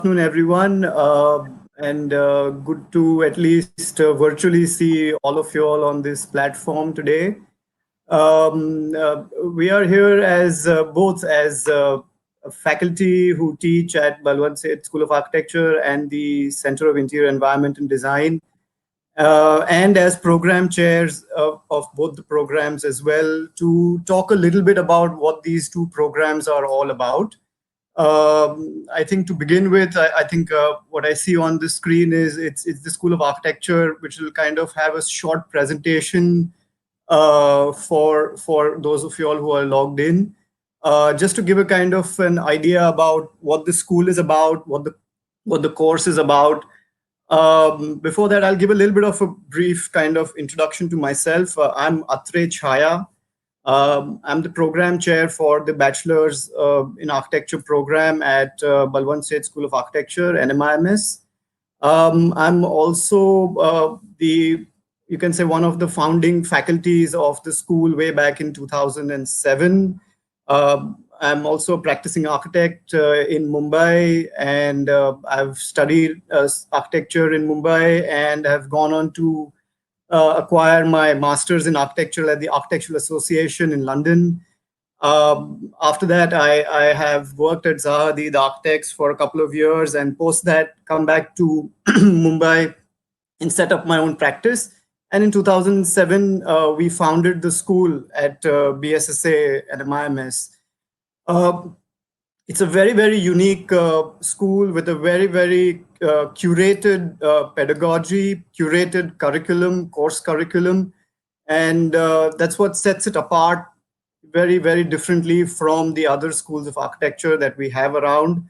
afternoon, everyone, and good to at least virtually see all of you all on this platform today. We are here as both as faculty who teach at Balwant Seth School of Architecture and the Center of Interior Environment and Design, and as program chairs of both the programs as well, to talk a little bit about what these two programs are all about. I think to begin with, I think what I see on the screen is it's the School of Architecture, which will kind of have a short presentation for those of you all who are logged in, just to give a kind of an idea about what the school is about, what the course is about. Before that, I'll give a little bit of a brief kind of introduction to myself. I'm Atre Chhaya. I'm the program chair for the Bachelor's in Architecture program at Balwant Seth School of Architecture, NMIMS. I'm also you can say, one of the founding faculties of the school way back in 2007. I'm also a practicing architect in Mumbai, and I've studied architecture in Mumbai and have gone on to acquire my master's in architecture at the Architectural Association in London. After that, I have worked at Zahadi, the architects, for a couple of years, and post that come back to Mumbai and set up my own practice. And in 2007, we founded the school at BSSA at NMIMS. It's a very, very unique school with a very, very curated pedagogy, curated curriculum, course curriculum. And that's what sets it apart very, very differently from the other schools of architecture that we have around.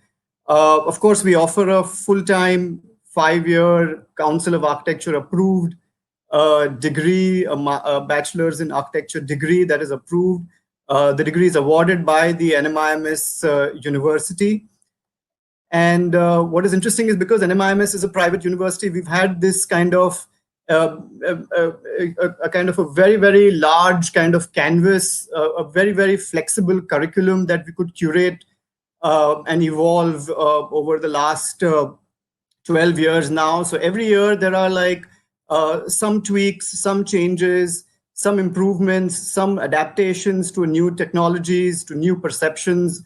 Of course, we offer a full-time 5-year Council of Architecture approved degree, a bachelor's in architecture degree that is approved. The degree is awarded by the NMIMS University. And what is interesting is because NMIMS is a private university, we've had this kind of a kind of a very, very large kind of canvas, a very, very flexible curriculum that we could curate and evolve over the last 12 years now. So every year there are like some tweaks, some changes, some improvements, some adaptations to new technologies, to new perceptions,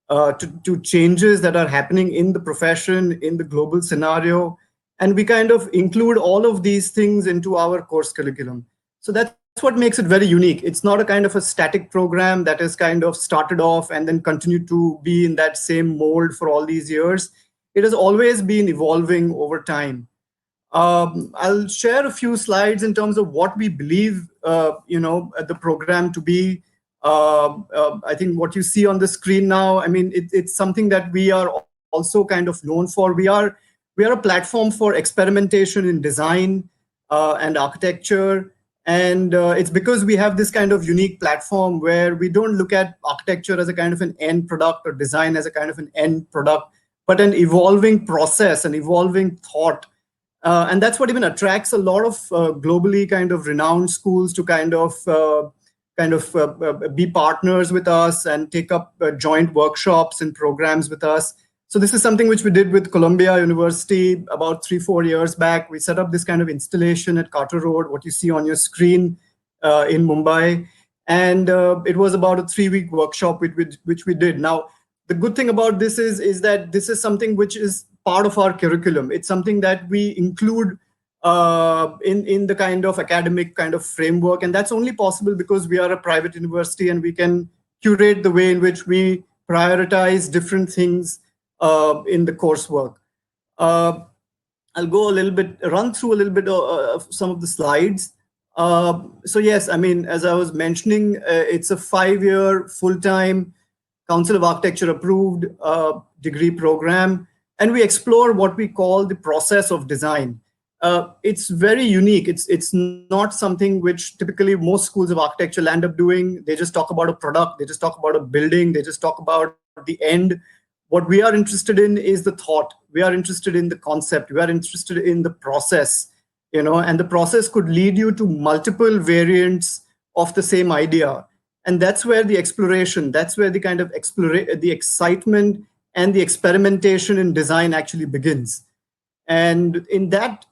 to changes that are happening in the profession, in the global scenario. And we kind of include all of these things into our course curriculum. So that's what makes it very unique. It's not a kind of a static program that is kind of started off and then continued to be in that same mold for all these years. It has always been evolving over time. I'll share a few slides in terms of what we believe, the program to be. I think what you see on the screen now, I mean, it's something that we are also kind of known for. We are a platform for experimentation in design and architecture. And it's because we have this kind of unique platform where we don't look at architecture as a kind of an end product or design as a kind of an end product, but an evolving process, an evolving thought. And that's what even attracts a lot of globally kind of renowned schools to kind of be partners with us and take up joint workshops and programs with us. So this is something which we did with Columbia University about 3-4 years back. We set up this kind of installation at Carter Road, what you see on your screen in Mumbai. And it was about a 3-week workshop which we did. Now, the good thing about this is that this is something which is part of our curriculum. It's something that we include in the kind of academic kind of framework. And that's only possible because we are a private university and we can curate the way in which we prioritize different things in the coursework. I'll go run through a little bit of some of the slides. So yes, I mean, as I was mentioning, it's a 5-year full-time Council of Architecture approved degree program. And we explore what we call the process of design. It's very unique. It's not something which typically most schools of architecture land up doing. They just talk about a product. They just talk about a building. They just talk about the end. What we are interested in is the thought. We are interested in the concept. We are interested in the process, and the process could lead you to multiple variants of the same idea. And that's where the exploration, that's where the kind of the excitement and the experimentation in design actually begins. And in that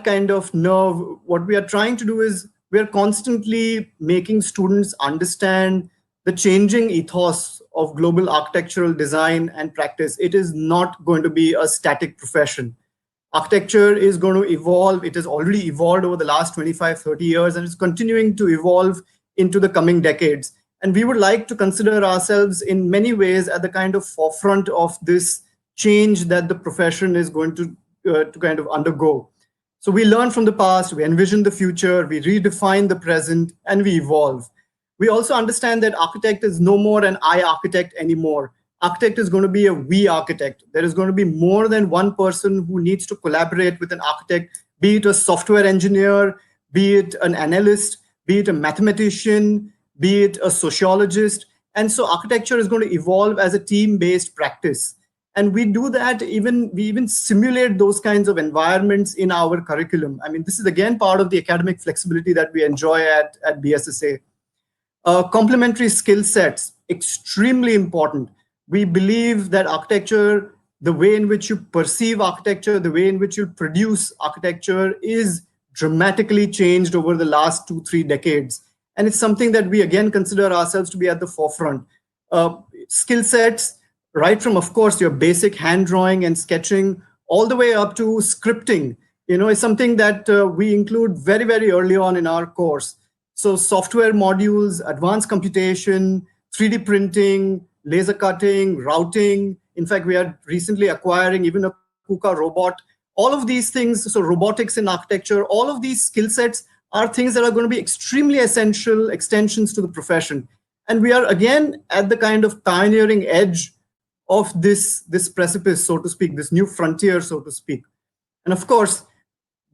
kind of nerve, what we are trying to do is we are constantly making students understand the changing ethos of global architectural design and practice. It is not going to be a static profession. Architecture is going to evolve. It has already evolved over the last 25, 30 years, and it's continuing to evolve into the coming decades. And we would like to consider ourselves in many ways at the kind of forefront of this change that the profession is going to kind of undergo. So we learn from the past, we envision the future, we redefine the present, and we evolve. We also understand that architect is no more an I architect anymore. Architect is going to be a we architect. There is going to be more than one person who needs to collaborate with an architect, be it a software engineer, be it an analyst, be it a mathematician, be it a sociologist. And so architecture is going to evolve as a team-based practice. And we do that, we even simulate those kinds of environments in our curriculum. I mean, this is again part of the academic flexibility that we enjoy at BSSA. Complementary skill sets, extremely important. We believe that architecture, the way in which you perceive architecture, the way in which you produce architecture is dramatically changed over the last 2-3 decades. And it's something that we again consider ourselves to be at the forefront. Skill sets, right from, of course, your basic hand drawing and sketching, all the way up to scripting, is something that we include very, very early on in our course. So software modules, advanced computation, 3D printing, laser cutting, routing. In fact, we are recently acquiring even a KUKA robot. All of these things, so robotics in architecture, all of these skill sets are things that are going to be extremely essential extensions to the profession. And we are, again, at the kind of pioneering edge of this precipice, so to speak, this new frontier, so to speak. And of course,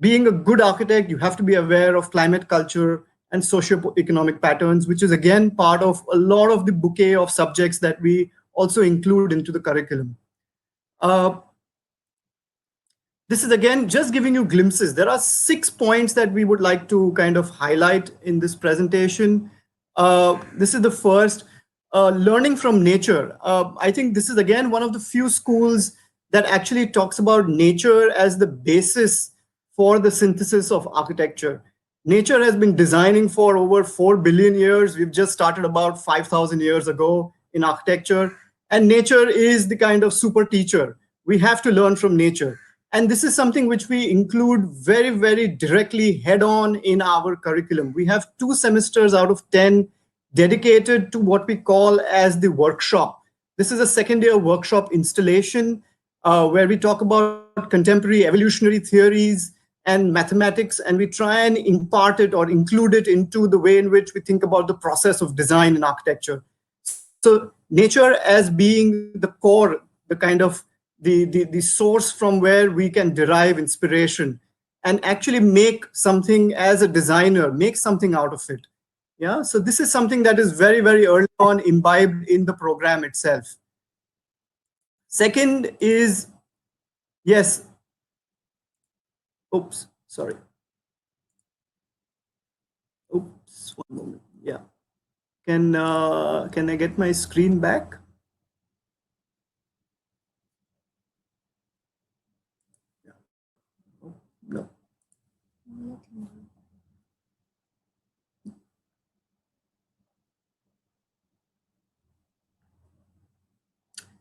being a good architect, you have to be aware of climate culture and socio-economic patterns, which is again part of a lot of the bouquet of subjects that we also include into the curriculum. This is again just giving you glimpses. There are 6 points that we would like to kind of highlight in this presentation. This is the first, learning from nature. I think this is again one of the few schools that actually talks about nature as the basis for the synthesis of architecture. Nature has been designing for over 4 billion years. We've just started about 5,000 years ago in architecture. And nature is the kind of super teacher. We have to learn from nature. And this is something which we include very, very directly head-on in our curriculum. We have 2 semesters out of 10 dedicated to what we call as the workshop. This is a second-year workshop installation where we talk about contemporary evolutionary theories and mathematics, and we try and impart it or include it into the way in which we think about the process of design in architecture. So nature as being the core, the kind of the source from where we can derive inspiration and actually make something as a designer, make something out of it. Yeah, so this is something that is very, very early on imbibed in the program itself. Second is, yes, oops, sorry. Oops, one moment. Yeah. Can I get my screen back? Yeah. Oh, no.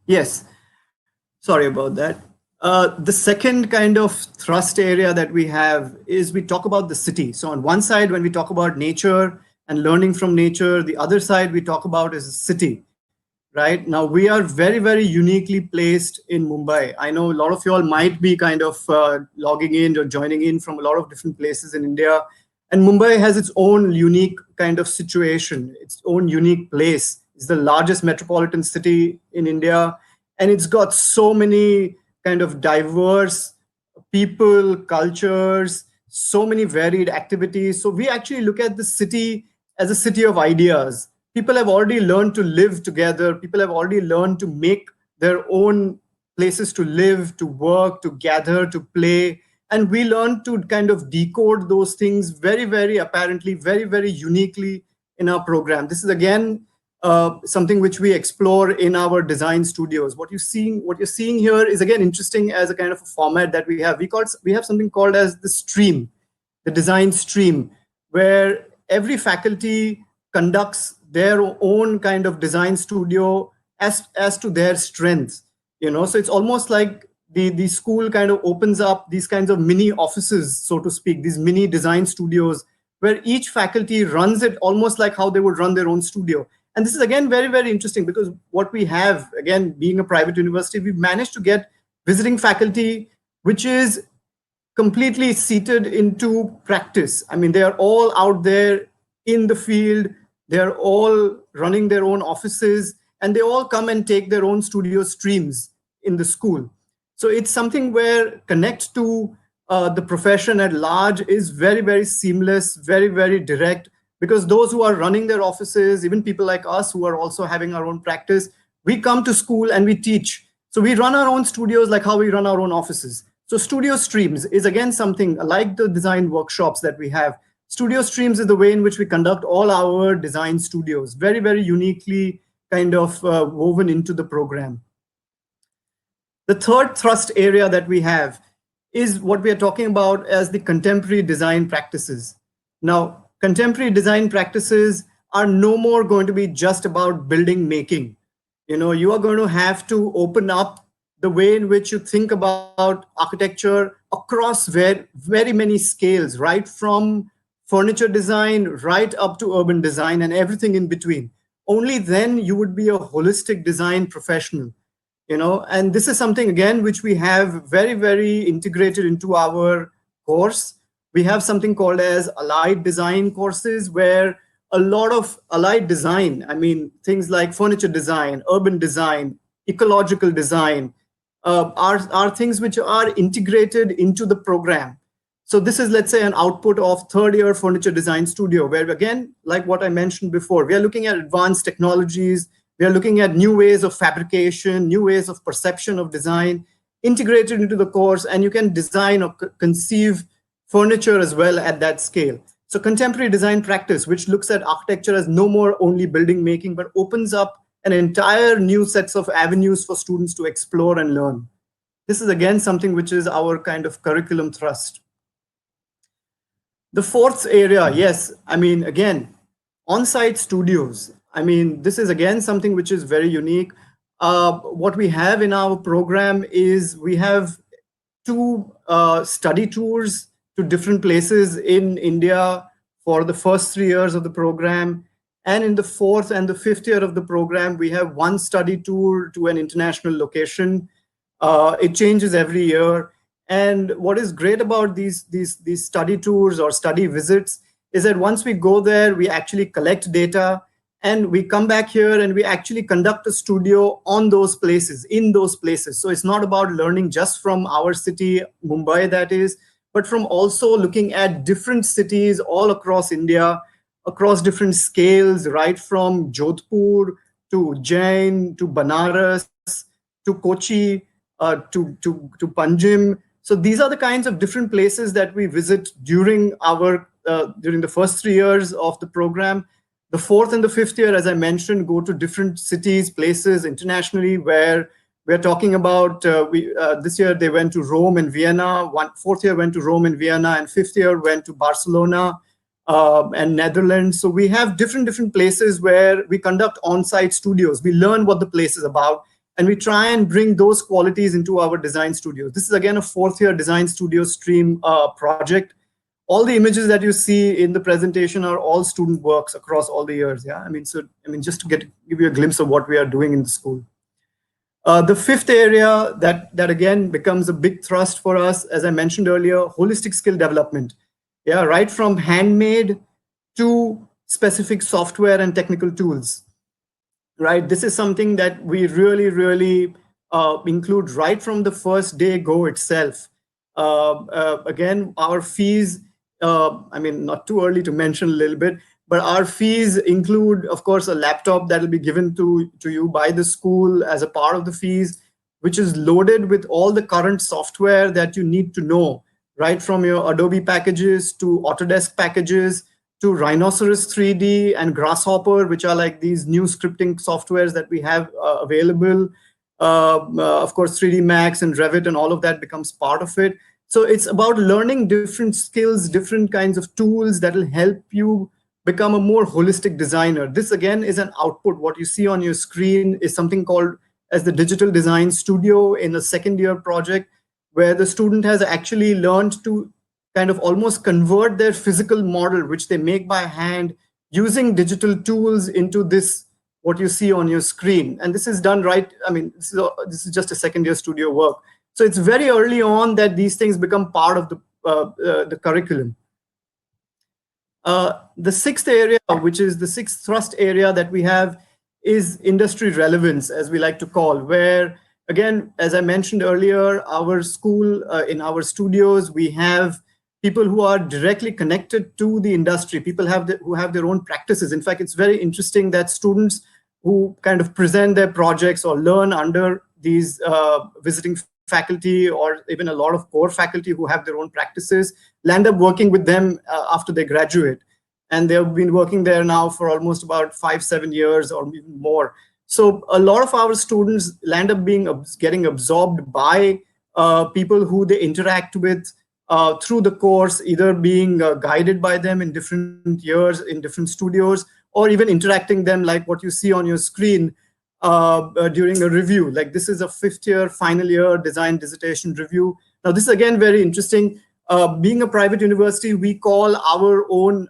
Yes. Sorry about that. The second kind of thrust area that we have is we talk about the city. So on one side, when we talk about nature and learning from nature, the other side we talk about is a city, right? Now, we are very, very uniquely placed in Mumbai. I know a lot of you all might be kind of logging in or joining in from a lot of different places in India. And Mumbai has its own unique kind of situation, its own unique place. It's the largest metropolitan city in India. And it's got so many kind of diverse people, cultures, so many varied activities. So we actually look at the city as a city of ideas. People have already learned to live together. People have already learned to make their own places to live, to work, to gather, to play. And we learn to kind of decode those things very, very apparently, very, very uniquely in our program. This is again something which we explore in our design studios. What you're seeing here is again interesting as a kind of a format that we have. We have something called as the stream, the design stream, where every faculty conducts their own kind of design studio as to their strengths. So it's almost like the school kind of opens up these kinds of mini offices, so to speak, these mini design studios, where each faculty runs it almost like how they would run their own studio. And this is again very, very interesting, because what we have, again, being a private university, we've managed to get visiting faculty which is completely seated into practice. I mean, they are all out there in the field, they're all running their own offices, and they all come and take their own studio streams in the school. So it's something where connect to the profession at large is very, very seamless, very, very direct, because those who are running their offices, even people like us who are also having our own practice, we come to school and we teach. So we run our own studios like how we run our own offices. So studio streams is again something like the design workshops that we have. Studio streams is the way in which we conduct all our design studios, very, very uniquely kind of woven into the program. The third thrust area that we have is what we are talking about as the contemporary design practices. Now, contemporary design practices are no more going to be just about building making. You are going to have to open up the way in which you think about architecture across very many scales, right from furniture design right up to urban design and everything in between. Only then you would be a holistic design professional. And this is something, again, which we have very, very integrated into our course. We have something called as allied design courses, where a lot of allied design, I mean, things like furniture design, urban design, ecological design, are things which are integrated into the program. So this is, let's say, an output of third year furniture design studio, where again, like what I mentioned before, we are looking at advanced technologies. We are looking at new ways of fabrication, new ways of perception of design integrated into the course, and you can design or conceive furniture as well at that scale. So contemporary design practice, which looks at architecture as no more only building making, but opens up an entire new sets of avenues for students to explore and learn. This is again something which is our kind of curriculum thrust. The fourth area, yes, I mean, again, on-site studios. I mean, this is again something which is very unique. What we have in our program is we have 2 study tours to different places in India for the first 3 years of the program. And in the 4th and the 5th year of the program, we have 1 study tour to an international location. It changes every year. And what is great about these study tours or study visits is that once we go there, we actually collect data, and we come back here and we actually conduct a studio on those places, in those places. So it's not about learning just from our city, Mumbai, that is, but from also looking at different cities all across India, across different scales, right from Jodhpur to Ujjain to Banaras to Kochi to Panjim. So these are the kinds of different places that we visit during the first 3 years of the program. The 4th and the 5th year, as I mentioned, go to different cities, places internationally, where we're talking about, this year they went to Rome and Vienna, 4th year went to Rome and Vienna, and 5th year went to Barcelona and Netherlands. So we have different places where we conduct on-site studios. We learn what the place is about, and we try and bring those qualities into our design studios. This is again a 4th year design studio stream project. All the images that you see in the presentation are all student works across all the years. Yeah, just to give you a glimpse of what we are doing in the school. The 5th area that again becomes a big thrust for us, as I mentioned earlier, holistic skill development. Yeah, right from handmade to specific software and technical tools. Right, this is something that we really include right from the first day go itself. Again, our fees. Not too early to mention a little bit, but our fees include, of course, a laptop that will be given to you by the school as a part of the fees, which is loaded with all the current software that you need to know, right from your Adobe packages to Autodesk packages to Rhinoceros 3D and Grasshopper, which are like these new scripting softwares that we have available. Of course, 3D Max and Revit and all of that becomes part of it. So it's about learning different skills, different kinds of tools that will help you become a more holistic designer. This again is an output. What you see on your screen is something called as the Digital Design Studio in a second year project, where the student has actually learned to kind of almost convert their physical model, which they make by hand, using digital tools into this, what you see on your screen. And this is done right. I mean, this is just a second year studio work. So it's very early on that these things become part of the curriculum. The sixth area, which is the sixth thrust area that we have, is industry relevance, as we like to call, where, again, as I mentioned earlier, our school, in our studios, we have people who are directly connected to the industry, people who have their own practices. In fact, it's very interesting that students who kind of present their projects or learn under these visiting faculty, or even a lot of core faculty who have their own practices, land up working with them after they graduate. And they've been working there now for almost about 5-7 years or even more. So a lot of our students land up getting absorbed by people who they interact with through the course, either being guided by them in different years, in different studios, or even interacting them like what you see on your screen during a review. Like this is a 5th year, final year design dissertation review. Now this is again very interesting. Being a private university, we call our own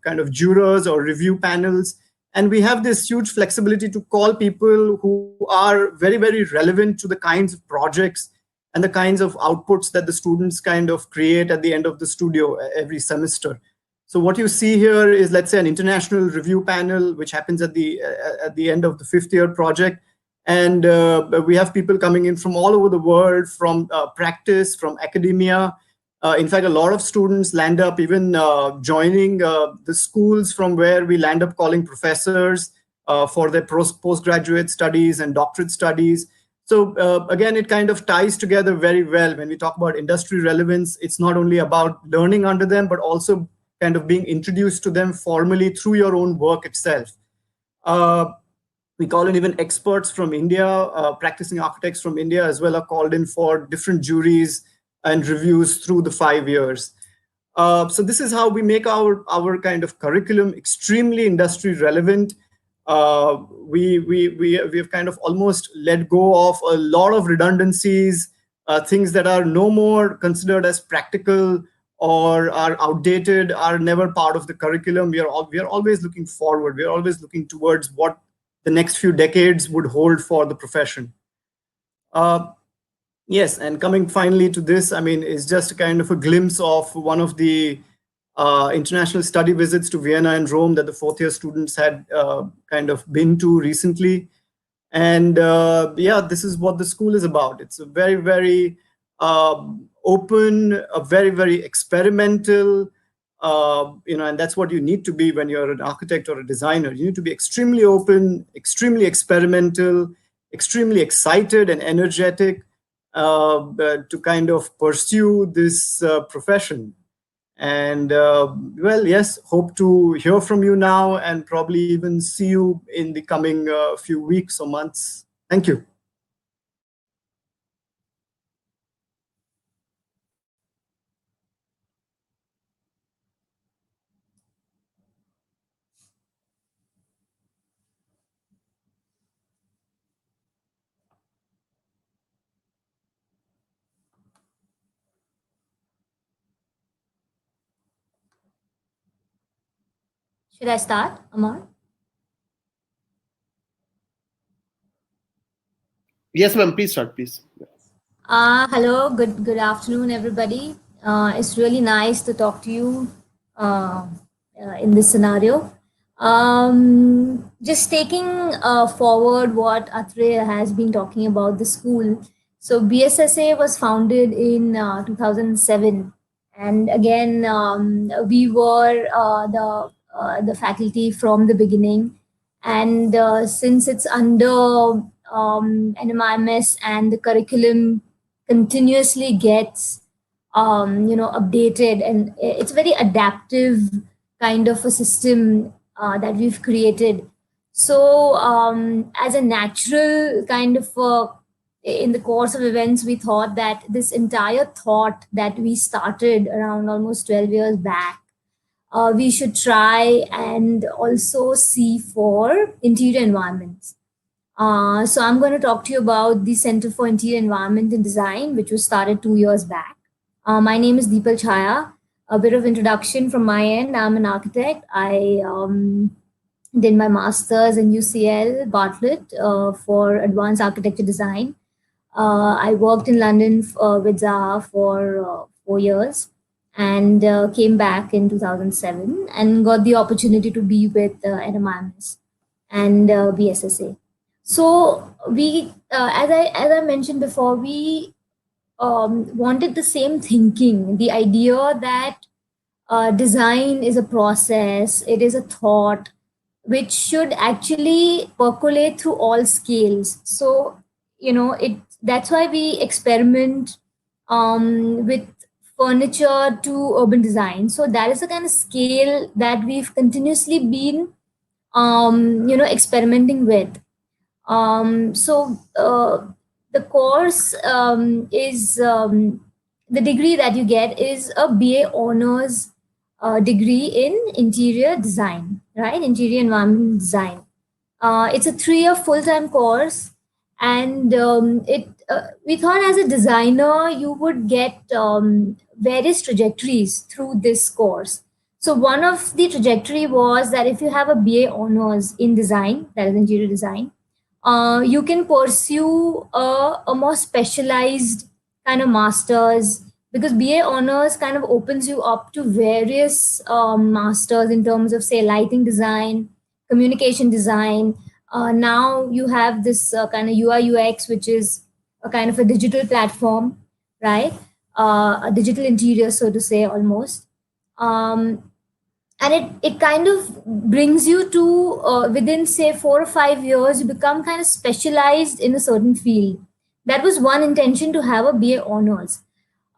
kind of jurors or review panels. And we have this huge flexibility to call people who are very, very relevant to the kinds of projects and the kinds of outputs that the students kind of create at the end of the studio every semester. So what you see here is, let's say, an international review panel, which happens at the end of the 5th year project. And we have people coming in from all over the world, from practice, from academia. In fact, a lot of students land up even joining the schools from where we land up calling professors for their postgraduate studies and doctorate studies. So again, it kind of ties together very well. When we talk about industry relevance, it's not only about learning under them, but also kind of being introduced to them formally through your own work itself. We call in even experts from India, practicing architects from India as well are called in for different juries and reviews through the 5 years. So this is how we make our kind of curriculum extremely industry relevant. We have kind of almost let go of a lot of redundancies, things that are no more considered as practical or are outdated, are never part of the curriculum. We are always looking forward. We are always looking towards what the next few decades would hold for the profession. Yes, and coming finally to this, I mean, is just a kind of a glimpse of one of the international study visits to Vienna and Rome that the 4th year students had kind of been to recently. And yeah, this is what the school is about. It's a very, very open, a very, very experimental, and that's what you need to be when you're an architect or a designer. You need to be extremely open, extremely experimental, extremely excited and energetic to kind of pursue this profession. And well, yes, hope to hear from you now and probably even see you in the coming few weeks or months. Thank you. Should I start, Amar? Yes, ma'am. Please start, please. Hello, good afternoon, everybody. It's really nice to talk to you in this scenario. Just taking forward what Atreya has been talking about the school. So BSSA was founded in 2007, and again we were the faculty from the beginning, and since it's under NMIMS and the curriculum continuously gets updated, and it's very adaptive kind of a system that we've created. So, as a natural kind of in the course of events, we thought that this entire thought that we started around almost 12 years back, we should try and also see for interior environments. So I'm going to talk to you about the Center for Interior Environment and Design, which was started 2 years back. My name is Deepal Chaya. A bit of introduction from my end. I'm an architect. I did my master's in UCL Bartlett for advanced architecture design. I worked in London with Zaha for 4 years and came back in 2007 and got the opportunity to be with NMIMS and BSSA. So we, as I mentioned before, we wanted the same thinking, the idea that design is a process, it is a thought which should actually percolate through all scales. So, it that's why we experiment with furniture to urban design. So that is the kind of scale that we've continuously been experimenting with. The course is the degree that you get is a BA honors degree in interior design, right? Interior environment design. It's a 3-year full-time course, and we thought as a designer you would get various trajectories through this course. So one of the trajectory was that if you have a BA honors in design, that is interior design, you can pursue a more specialized kind of masters, because BA honors kind of opens you up to various masters in terms of, say, lighting design, communication design. Now you have this kind of UI UX, which is a kind of a digital platform, right? A digital interior, so to say, almost. And it kind of brings you to within, say, 4 or 5 years, you become kind of specialized in a certain field. That was one intention, to have a BA honors.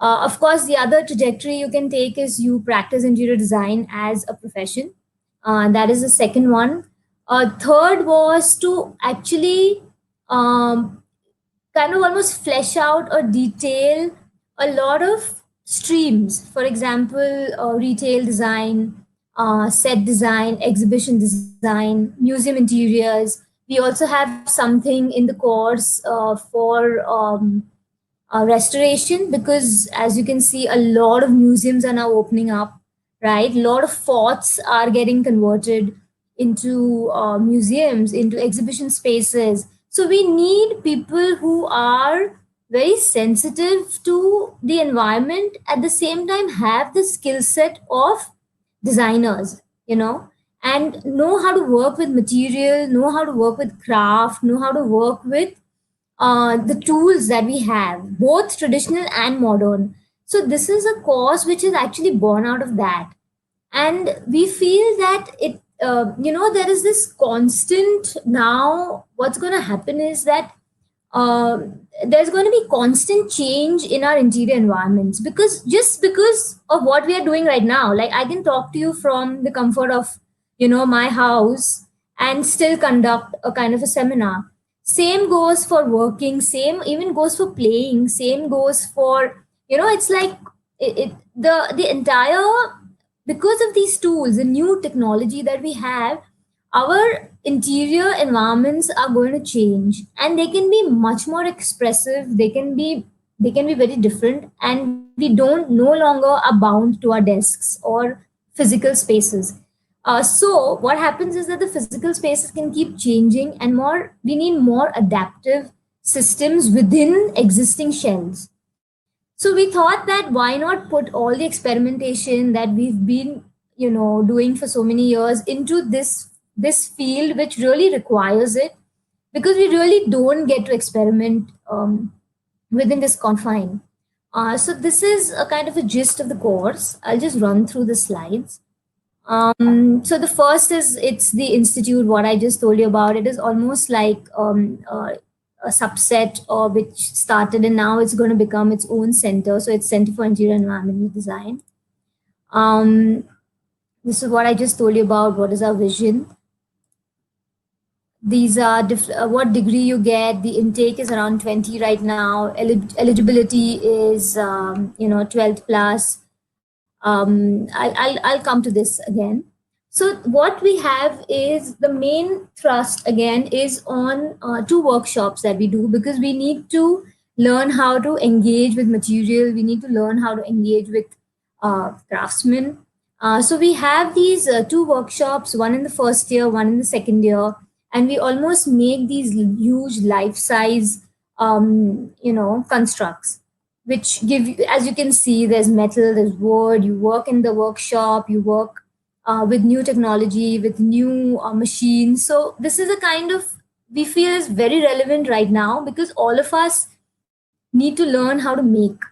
Of course, the other trajectory you can take is you practice interior design as a profession. That is the second one. Third was to actually kind of almost flesh out or detail a lot of streams. For example, retail design, set design, exhibition design, museum interiors. We also have something in the course for restoration, because as you can see, a lot of museums are now opening up, right? A lot of forts are getting converted into museums, into exhibition spaces. So we need people who are very sensitive to the environment, at the same time have the skill set of designers, and know how to work with material, know how to work with craft, know how to work with the tools that we have, both traditional and modern. So this is a course which is actually born out of that, and we feel that there is this constant. Now what's going to happen is that uh, there's going to be constant change in our interior environments, because just because of what we are doing right now, like I can talk to you from the comfort of my house and still conduct a kind of a seminar. Same goes for working, same even goes for playing, same goes for, it's like the entire, because of these tools, the new technology that we have, our interior environments are going to change, and they can be much more expressive. They can be very different, and we don't no longer are bound to our desks or physical spaces. So what happens is that the physical spaces can keep changing, and we need more adaptive systems within existing shells. So we thought that why not put all the experimentation that we've been, doing for so many years into this field, which really requires it, because we really don't get to experiment within this confine. So this is a kind of a gist of the course. I'll just run through the slides. So the first is, it's the institute. What I just told you about, it is almost like a subset, which started, and now it's going to become its own center. So it's Center for Interior Environmental Design. Um, This is what I just told you about. What is our vision? These are what degree you get. The intake is around 20 right now. Eligibility is 12th plus. I'll come to this again. So what we have is the main thrust again is on two workshops that we do, because we need to learn how to engage with material. We need to learn how to engage with craftsmen. So we have these two workshops, one in the first year, one in the second year, and we almost make these huge life size constructs, which give you, as you can see, there's metal, there's wood. You work in the workshop, you work with new technology, with new machines. So this is a kind of, we feel is very relevant right now, because all of us need to learn how to make,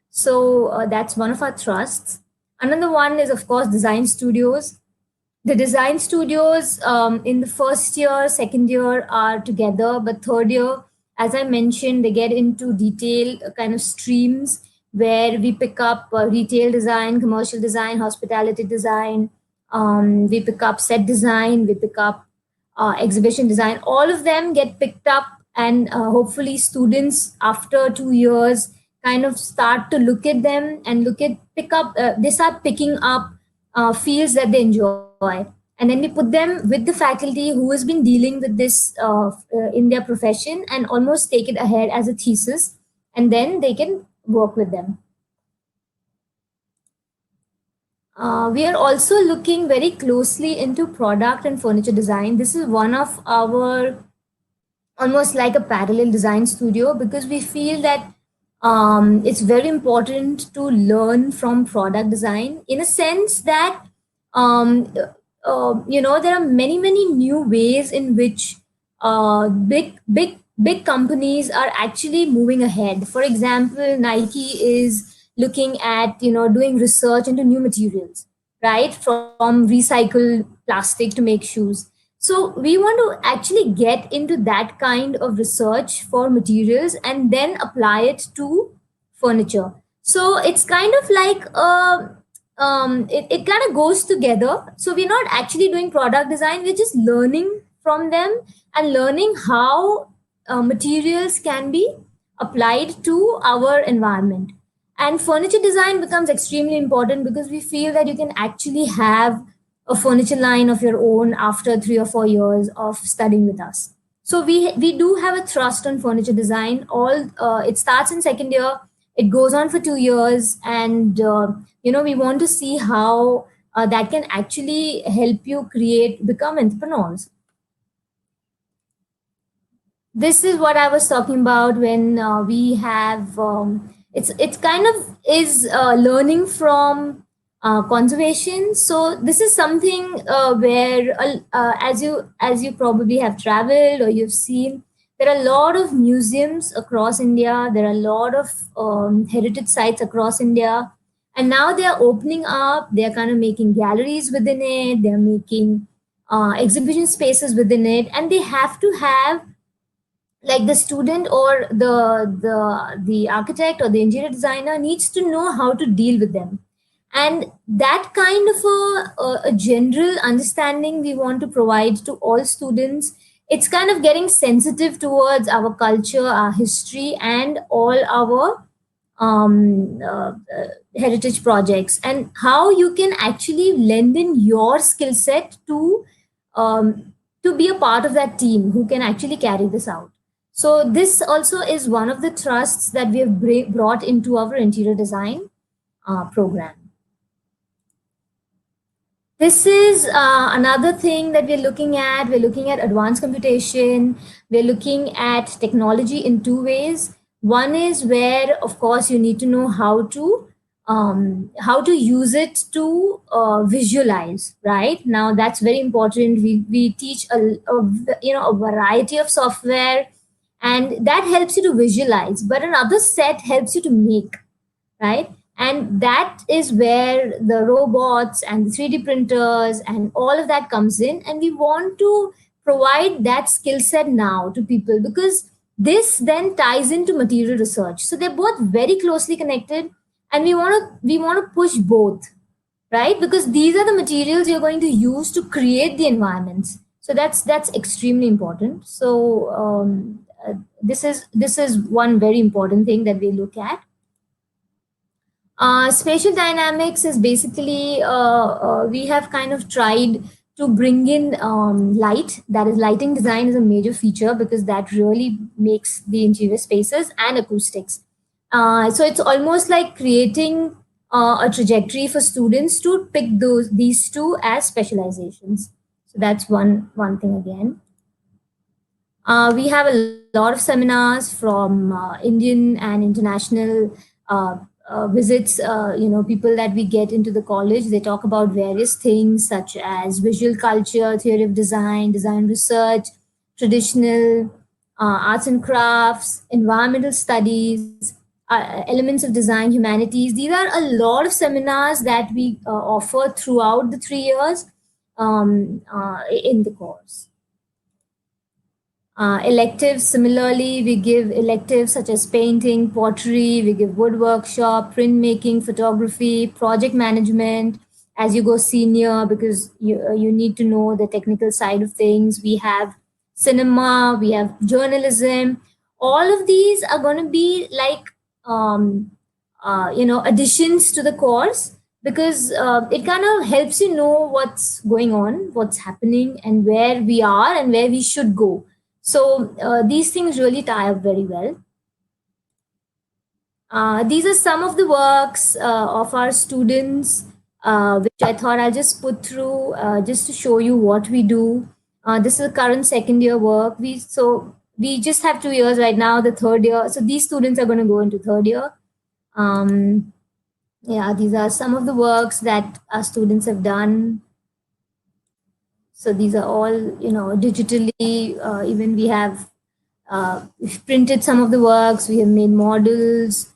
so that's one of our thrusts. Another one is, of course, design studios. The design studios in the first year, second year are together, but third year, as I mentioned, they get into detail kind of streams where we pick up retail design, commercial design, hospitality design. We pick up set design, we pick up exhibition design. All of them get picked up, and hopefully, students after 2 years kind of start to look at them and pick up. They start picking up fields that they enjoy, and then we put them with the faculty who has been dealing with this in their profession, and almost take it ahead as a thesis, and then they can work with them. We are also looking very closely into product and furniture design. This is one of our almost like a parallel design studio, because we feel that it's very important to learn from product design, in a sense that um, there are many new ways in which big companies are actually moving ahead. For example, Nike is looking at doing research into new materials, right, from recycled plastic to make shoes. So we want to actually get into that kind of research for materials and then apply it to furniture. So it's kind of like it kind of goes together. So we're not actually doing product design, we're just learning from them and learning how materials can be applied to our environment. And furniture design becomes extremely important, because we feel that you can actually have a furniture line of your own after 3 or 4 years of studying with us. So we do have a thrust on furniture design. All it starts in second year, it goes on for 2 years, and we want to see how that can actually help you become entrepreneurs. This is what I was talking about when we have it's kind of is learning from conservation. So this is something where as you probably have traveled or you've seen, there are a lot of museums across India. There are a lot of heritage sites across India, and now they are opening up. They are kind of making galleries within it. They are making exhibition spaces within it, and they have to have, like, the student or the architect or the interior designer needs to know how to deal with them. And that kind of a general understanding we want to provide to all students. It's kind of getting sensitive towards our culture, our history, and all our heritage projects, and how you can actually lend in your skill set to be a part of that team who can actually carry this out. So this also is one of the thrusts that we have brought into our interior design program. This is another thing that we're looking at. We're looking at advanced computation. We're looking at technology in two ways. One is where, of course, you need to know how to use it to visualize. Right now, that's very important. We teach a variety of software, and that helps you to visualize. But another set helps you to make, right? And that is where the robots and the 3D printers and all of that comes in. And we want to provide that skill set now to people, because this then ties into material research. So they're both very closely connected, and we want to push both. right? Because these are the materials you're going to use to create the environments. So that's extremely important. So this is one very important thing that we look at. Spatial dynamics is basically we have kind of tried to bring in light. That is, lighting design is a major feature because that really makes the interior spaces and acoustics. So it's almost like creating a trajectory for students to pick these two as specializations. So that's one thing again. We have a lot of seminars from Indian and international uh, visits. People that we get into the college, they talk about various things such as visual culture, theory of design, design research, traditional arts and crafts, environmental studies, elements of design, humanities. These are a lot of seminars that we offer throughout the 3 years in the course. Electives, similarly, we give electives such as painting, pottery, we give wood workshop, printmaking, photography, project management as you go senior because you need to know the technical side of things. We have cinema, we have journalism. All of these are going to be like, additions to the course because it kind of helps you know what's going on, what's happening, and where we are and where we should go. So these things really tie up very well. These are some of the works of our students, which I thought I'll just put through just to show you what we do. This is a current second year work. We just have 2 years right now. The third year, so these students are going to go into third year. Yeah, these are some of the works that our students have done. So these are all digitally. Even we've printed some of the works. We have made models,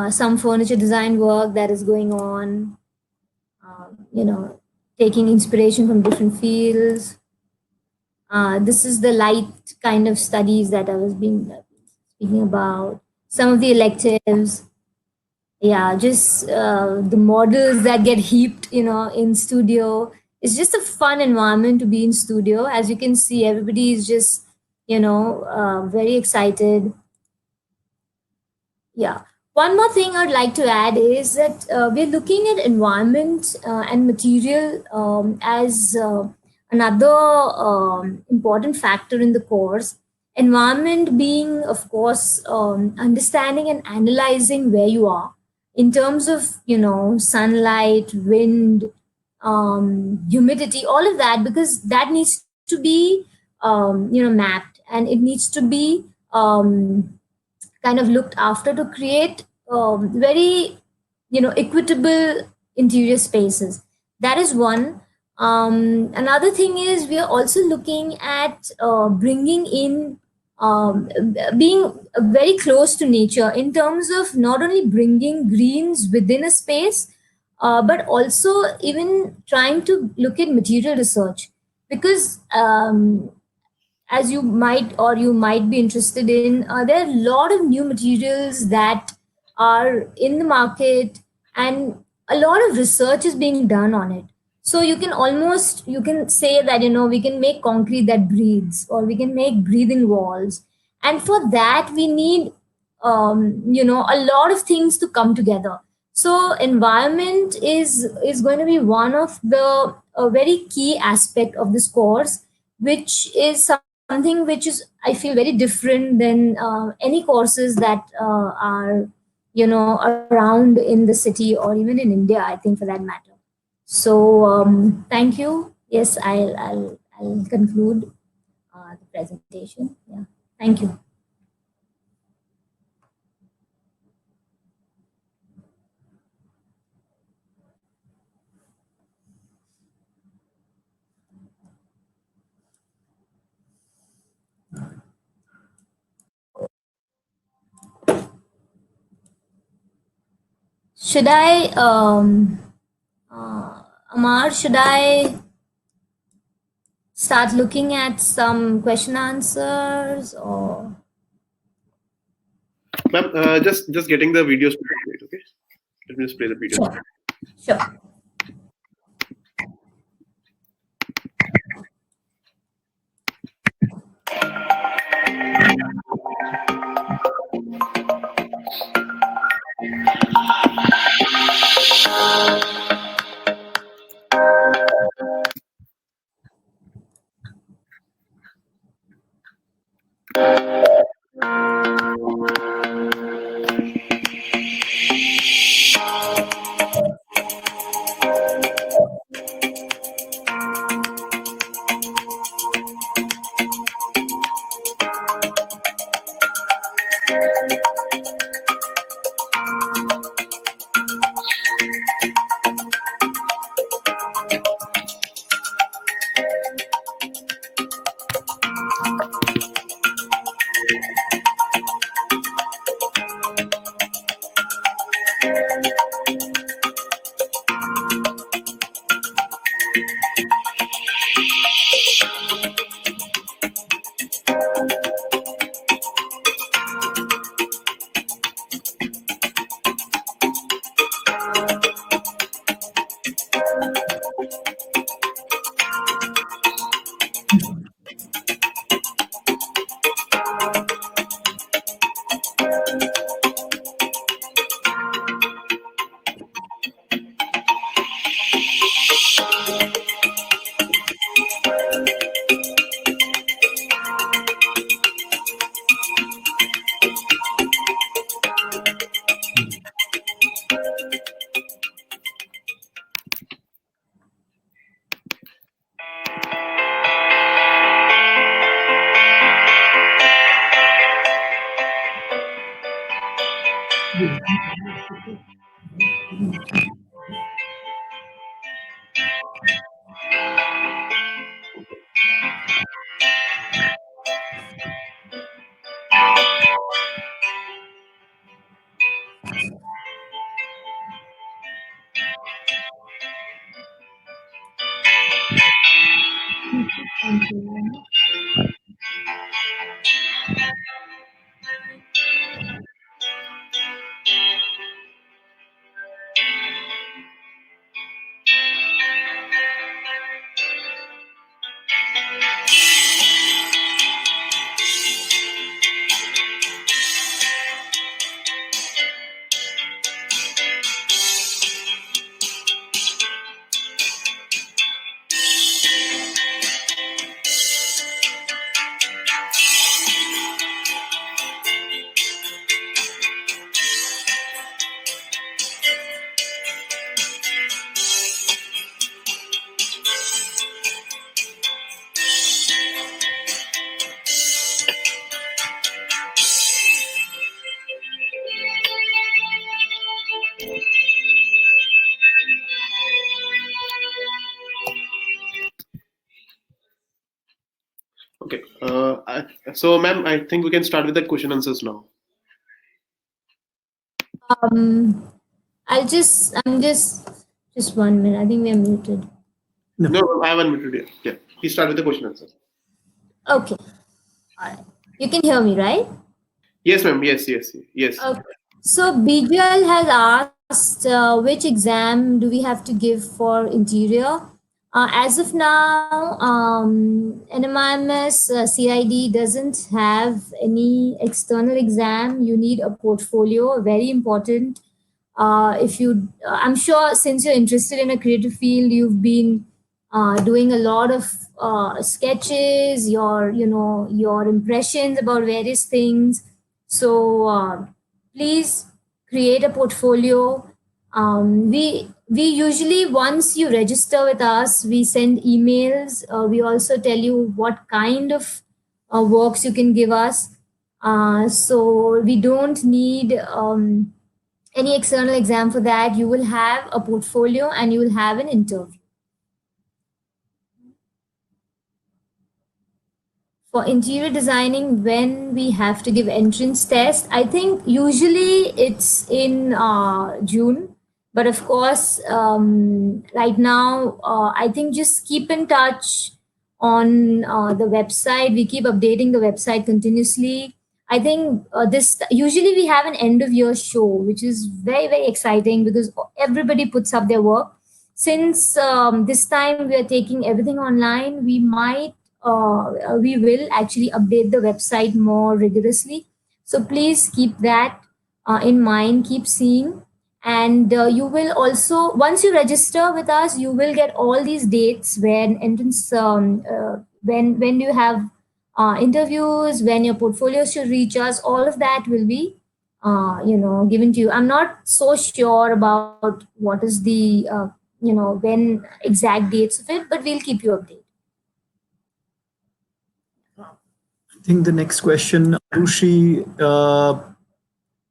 some furniture design work that is going on, taking inspiration from different fields. This is the light kind of studies that I was speaking about. Some of the electives, yeah, just the models that get heaped, in studio. It's just a fun environment to be in studio. As you can see, everybody is just, very excited. Yeah. One more thing I'd like to add is that we're looking at environment and material as another important factor in the course. Environment being, of course, understanding and analyzing where you are in terms of, sunlight, wind, humidity, all of that, because that needs to be, mapped, and it needs to be kind of looked after to create very equitable interior spaces. That is one. Another thing is we are also looking at bringing in being very close to nature in terms of not only bringing greens within a space, but also even trying to look at material research because as you might be interested in, there are a lot of new materials that are in the market, and a lot of research is being done on it. So you can say that we can make concrete that breathes, or we can make breathing walls, and for that we need a lot of things to come together. So environment is going to be one of the a very key aspect of this course, which is something which is, I feel, very different than any courses that are around in the city or even in India, I think, for that matter. So thank you. Yes, I'll conclude the presentation. Yeah, thank you. Should I Amar, should I start looking at some question answers, or Ma'am, just getting the video started. Wait, okay. Let me just play the video. sure? Sure. Okay. So, ma'am, I think we can start with the question answers now. Um, I'm just 1 minute. I think we are muted. No, no, I haven't muted yet. Yeah. Please start with the question answers. Okay. All right. You can hear me, right? Yes, ma'am. Yes, yes, yes. Okay. So BGL has asked which exam do we have to give for interior? As of now, NMIMS CID doesn't have any external exam. You need a portfolio, very important. If you, I'm sure since you're interested in a creative field, you've been doing a lot of sketches, your impressions about various things. So please create a portfolio. We usually, once you register with us, we send emails. We also tell you what kind of works you can give us. So we don't need any external exam for that. You will have a portfolio and you will have an interview. For interior designing, when we have to give entrance test, I think usually it's in June. But of course, right now, I think just keep in touch on the website. We keep updating the website continuously. I think this usually we have an end of year show, which is very very exciting because everybody puts up their work. Since this time we are taking everything online, we will actually update the website more rigorously. So please keep that in mind. Keep seeing, and you will also, once you register with us, you will get all these dates when entrance when you have interviews, when your portfolio should reach us. All of that will be given to you. I'm not so sure about what is the when exact dates of it, but we'll keep you updated. I think the next question, Arushi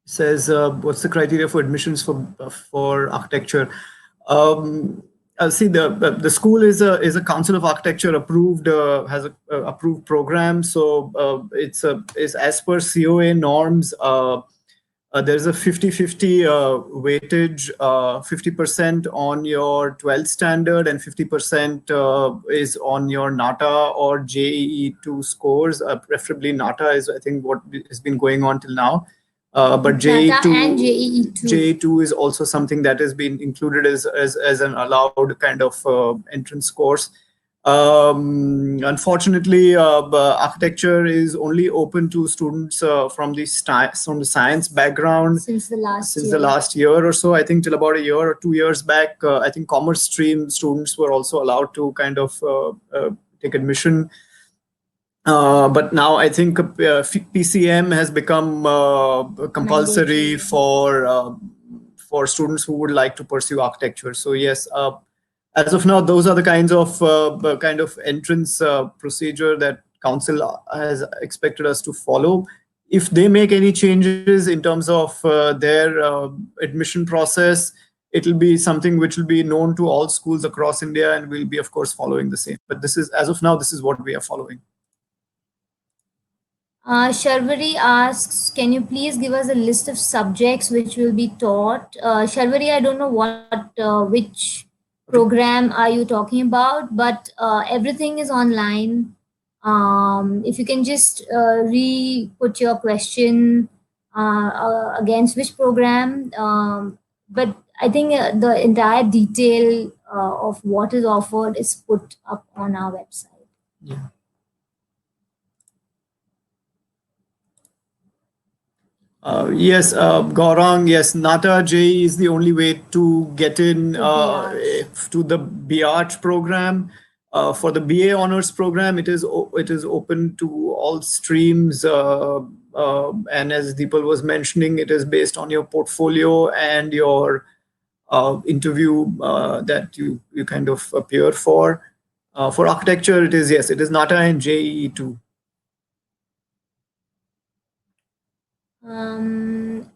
says, "What's the criteria for admissions for architecture?" See, the school is a Council of Architecture approved, has a approved program, so it's as per COA norms. There's a 50-50 weightage, 50% on your 12th standard and 50% is on your NATA or JEE2 scores. Preferably NATA is, I think, what has been going on till now. But NATA and JEE2. JEE2 is also something that has been included as an allowed kind of entrance course. Unfortunately, architecture is only open to students from the science background Since the last year or so. I think till about a year or 2 years back, I think commerce stream students were also allowed to kind of take admission. But now I think PCM has become compulsory for students who would like to pursue architecture. So yes, as of now, those are the kinds of entrance procedure that council has expected us to follow. If they make any changes in terms of their admission process, it'll be something which will be known to all schools across India, and we'll be, of course, following the same. But this is, as of now, this is what we are following. Sharvari asks, can you please give us a list of subjects which will be taught? Sharvari, I don't know which program are you talking about, but everything is online. If you can just re-put your question against which program, but I think the entire detail of what is offered is put up on our website. Yeah. Yes, Gaurang, yes, NATA JEE is the only way to get in to the BArch program. For the BA honors program, it is open to all streams, and as Deepal was mentioning, it is based on your portfolio and your interview that you kind of appear for. For architecture, it is NATA and JEE too.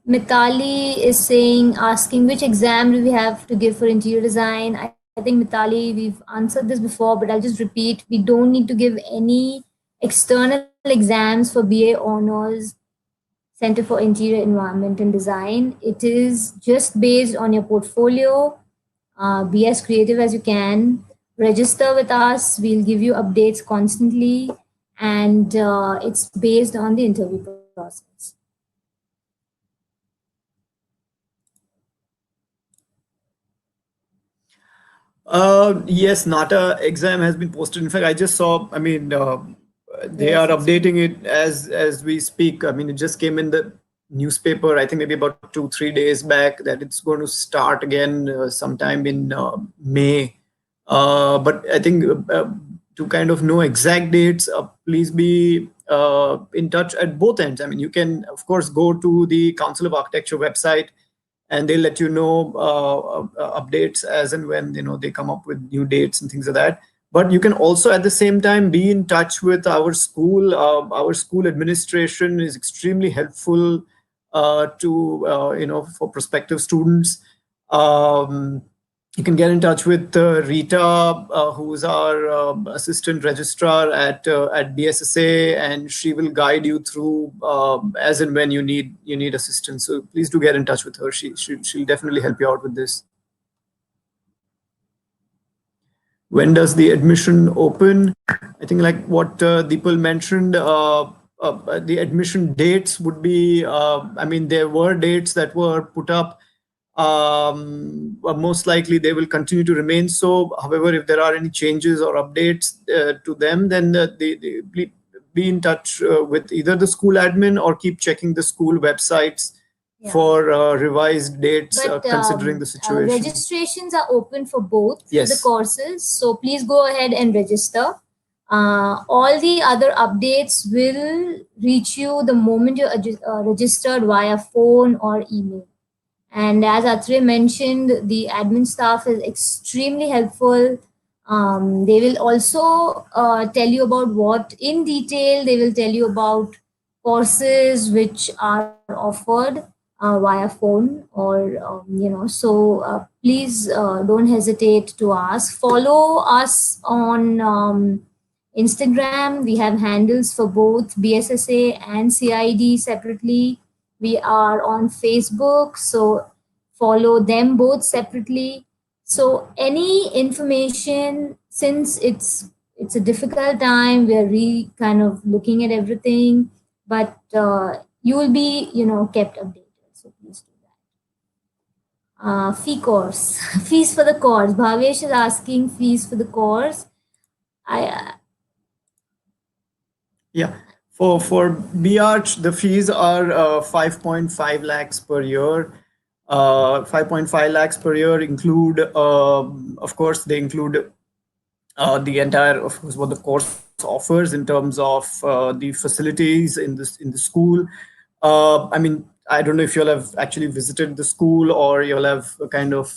Mitali is asking which exam do we have to give for interior design. I think Mitali, we've answered this before, but I'll just repeat. We don't need to give any external exams for BA Honors Center for Interior Environment and Design. It is just based on your portfolio. Be as creative as you can. Register with us. We'll give you updates constantly, and it's based on the interview process. Yes, NATA exam has been posted. In fact, I just saw, I mean, they are updating it as we speak. I mean, it just came in the newspaper, I think maybe about 2-3 days back, that it's going to start again sometime in May. But I think to kind of know exact dates, please be in touch at both ends. I mean, you can, of course, go to the Council of Architecture website, and they'll let you know updates as and when they come up with new dates and things like that. But you can also at the same time be in touch with our school. Our school administration is extremely helpful for prospective students. You can get in touch with Rita, who's our assistant registrar at BSSA, and she will guide you through as and when you need assistance. So please do get in touch with her. She'll definitely help you out with this. When does the admission open? I think like what Deepal mentioned, the admission dates would be, I mean, there were dates that were put up. Most likely they will continue to remain so. However, if there are any changes or updates to them, then they be in touch with either the school admin or keep checking the school websites for revised dates, But considering the situation. registrations are open for both Yes. the courses, so please go ahead and register. All the other updates will reach you the moment you're registered via phone or email. And as Atre mentioned, the admin staff is extremely helpful. They will also tell you about what in detail. They will tell you about courses which are offered via phone or so please don't hesitate to ask. Follow us on Instagram. We have handles for both BSSA and CID separately. We are on Facebook, so follow them both separately. So any information, since it's a difficult time, we're kind of looking at everything, but you will be kept updated. So please do that. Fee course, fees for the course. Bhavesh is asking fees for the course. Yeah. For BArch, the fees are 5.5 lakhs per year. 5.5 lakhs per year include, of course, they include the entire, of course, what the course offers in terms of the facilities in the school. I mean, I don't know if you'll have actually visited the school or you'll have kind of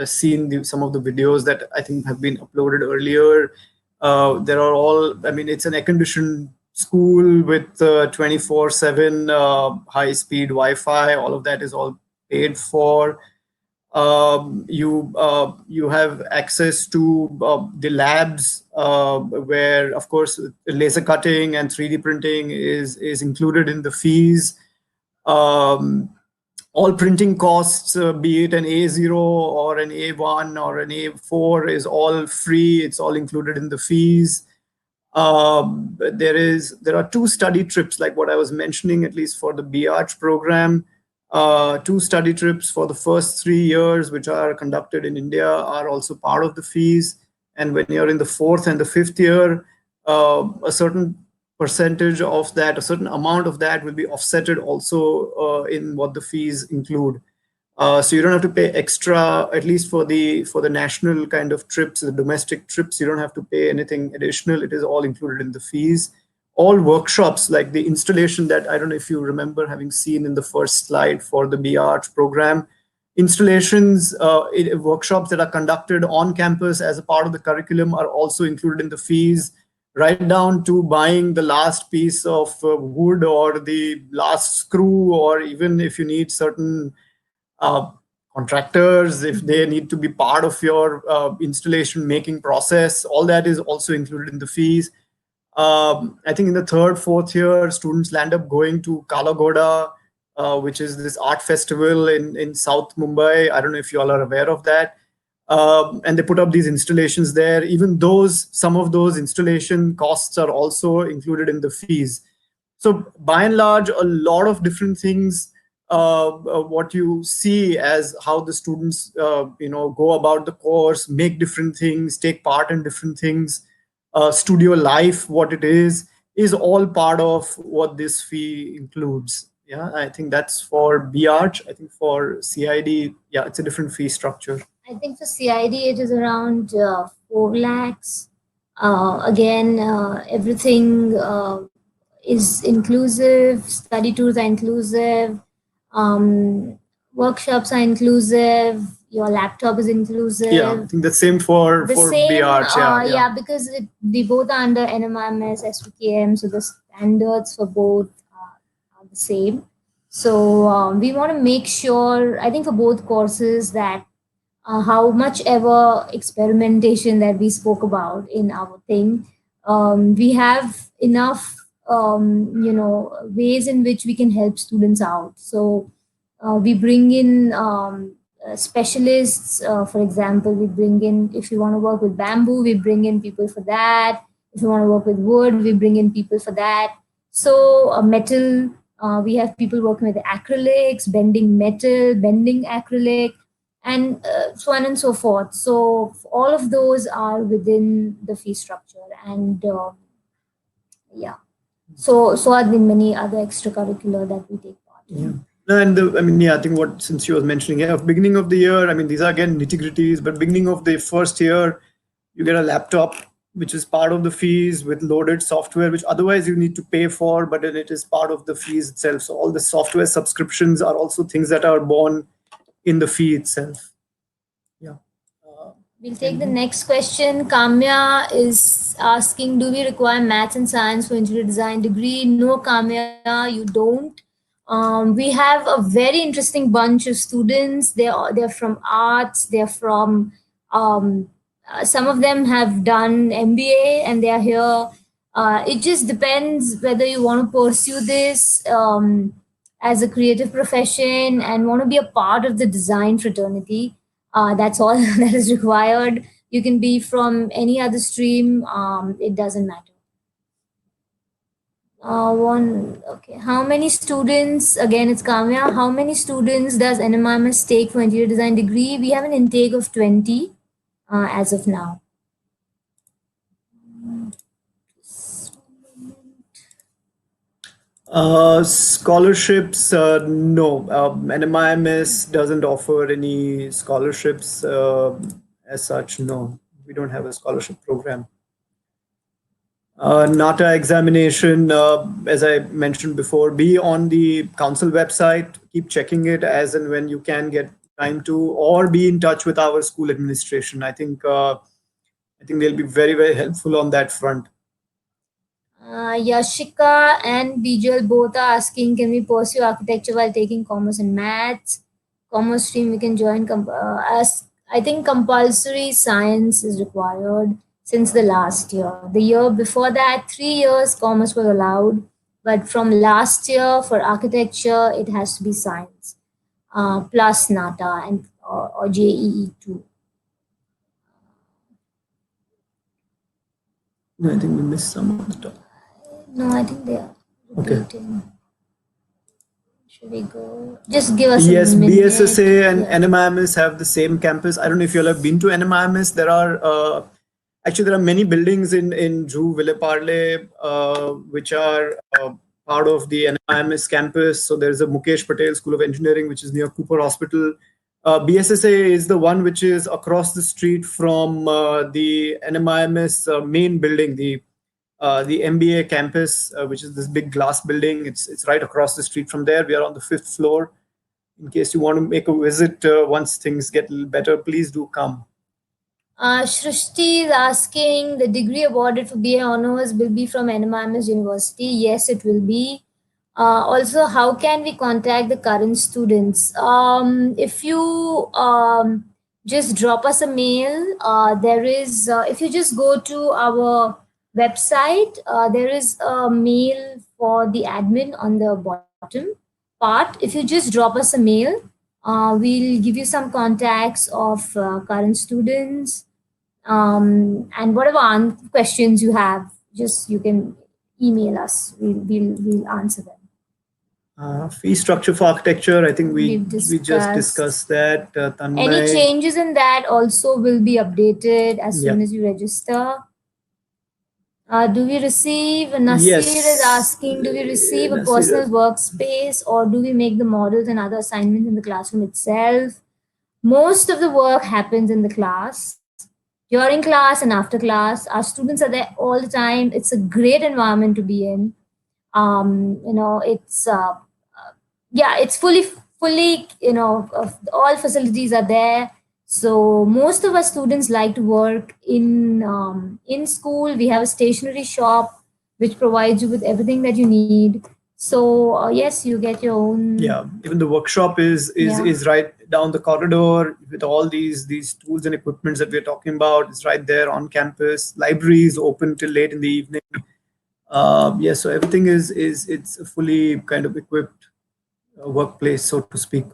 seen some of the videos that I think have been uploaded earlier. There are all, I mean, it's an air-conditioned school with 24/7 high-speed Wi-Fi. All of that is all paid for. You have access to the labs where, of course, laser cutting and 3D printing is included in the fees. All printing costs, be it an A0 or an A1 or an A4, is all free. It's all included in the fees. There are two study trips, like what I was mentioning, at least for the BArch program. Two study trips for the first 3 years, which are conducted in India, are also part of the fees. And when you're in the fourth and the fifth year, a certain percentage of that, a certain amount of that will be offsetted also in what the fees include. So you don't have to pay extra, at least for the national kind of trips, the domestic trips. You don't have to pay anything additional. It is all included in the fees. All workshops, like the installation that I don't know if you remember having seen in the first slide for the BArch program, installations, workshops that are conducted on campus as a part of the curriculum are also included in the fees, right down to buying the last piece of wood or the last screw, or even if you need certain contractors, if they need to be part of your installation making process, all that is also included in the fees. I think in the third, fourth year, students land up going to Kalagoda, which is this art festival in South Mumbai. I don't know if you all are aware of that. And they put up these installations there. Even some of those installation costs are also included in the fees. So by and large, a lot of different things, what you see as how the students, go about the course, make different things, take part in different things, studio life, what it is all part of what this fee includes. Yeah, I think that's for BArch. I think for CID, yeah, it's a different fee structure. I think for CID it is around 4 lakhs. Again, everything is inclusive. Study tours are inclusive. Workshops are inclusive. Your laptop is inclusive. Yeah, I think the same for BArch. Yeah, because they both are under NMIMS, SVKM, so the standards for both are the same. So we want to make sure, I think for both courses, that how much ever experimentation that we spoke about in our thing, we have enough ways in which we can help students out. So we bring in specialists. For example, we bring in, if you want to work with bamboo, we bring in people for that. If you want to work with wood, we bring in people for that. So metal, we have people working with acrylics, bending metal, bending acrylic, and so on and so forth. So all of those are within the fee structure, and yeah. So are the many other extracurricular that we take part Yeah. in. No, and I mean, yeah, I think what since you was mentioning, yeah, beginning of the year, I mean, these are again nitty-gritties, but beginning of the first year, you get a laptop, which is part of the fees with loaded software, which otherwise you need to pay for, but then it is part of the fees itself. So all the software subscriptions are also things that are born in the fee itself. Yeah. We'll take the next question. Kamya is asking, do we require maths and science for interior design degree? No, Kamya, you don't. We have a very interesting bunch of students. They're from arts. They're from some of them have done MBA and they are here. It just depends whether you want to pursue this as a creative profession and want to be a part of the design fraternity. That's all that is required. You can be from any other stream. It doesn't matter. Okay. How many students? Again, it's Kamya. How many students does NMIMS take for interior design degree? We have an intake of 20 as of now. Scholarships, no. NMIMS doesn't offer any scholarships as such. No, we don't have a scholarship program. NATA examination, as I mentioned before, be on the council website. Keep checking it as and when you can get time to, or be in touch with our school administration. I think they'll be very, very helpful on that front. Yashika and Bijal both are asking, can we pursue architecture while taking commerce and maths? Commerce stream we can join. As I think compulsory science is required since the last year. The year before that, 3 years commerce was allowed, but from last year for architecture it has to be science plus NATA and or JEE too. No, I think we missed some of the top. No, I think they are Okay. repeating. Should we go? Just give us Yes, a minute. BSSA and Yeah. NMIMS have the same campus. I don't know if you all have been to NMIMS. There are many buildings in Drew Villeparle which are part of the NMIMS campus. So there's a Mukesh Patel School of Engineering, which is near Cooper Hospital. BSSA is the one which is across the street from the NMIMS main building, the MBA campus, which is this big glass building. It's right across the street from there. We are on the 5th floor. In case you want to make a visit once things get a little better, please do come. Shrishti is asking, the degree awarded for BA Honors will be from NMIMS University. Yes, it will be. Also, how can we contact the current students? If you just drop us a mail, if you just go to our website, there is a mail for the admin on the bottom part. If you just drop us a mail, we'll give you some contacts of current students, and whatever questions you have, just you can email us. We'll answer them. Fee structure for architecture, I think we We've just discussed that. Any changes in that also will be updated as soon as you register. Do we receive, Narsee is asking, do we receive a personal workspace or do we make the models and other assignments in the classroom itself? Most of the work happens in the class, during class and after class. Our students are there all the time. It's a great environment to be in. It's it's fully, all facilities are there. So most of our students like to work in school. We have a stationery shop which provides you with everything that you need. So yes, you get your own. Yeah, even the workshop is right down the corridor with all these tools and equipments that we're talking about. It's right there on campus. Library is open till late in the evening. So everything it's a fully kind of equipped workplace, so to speak.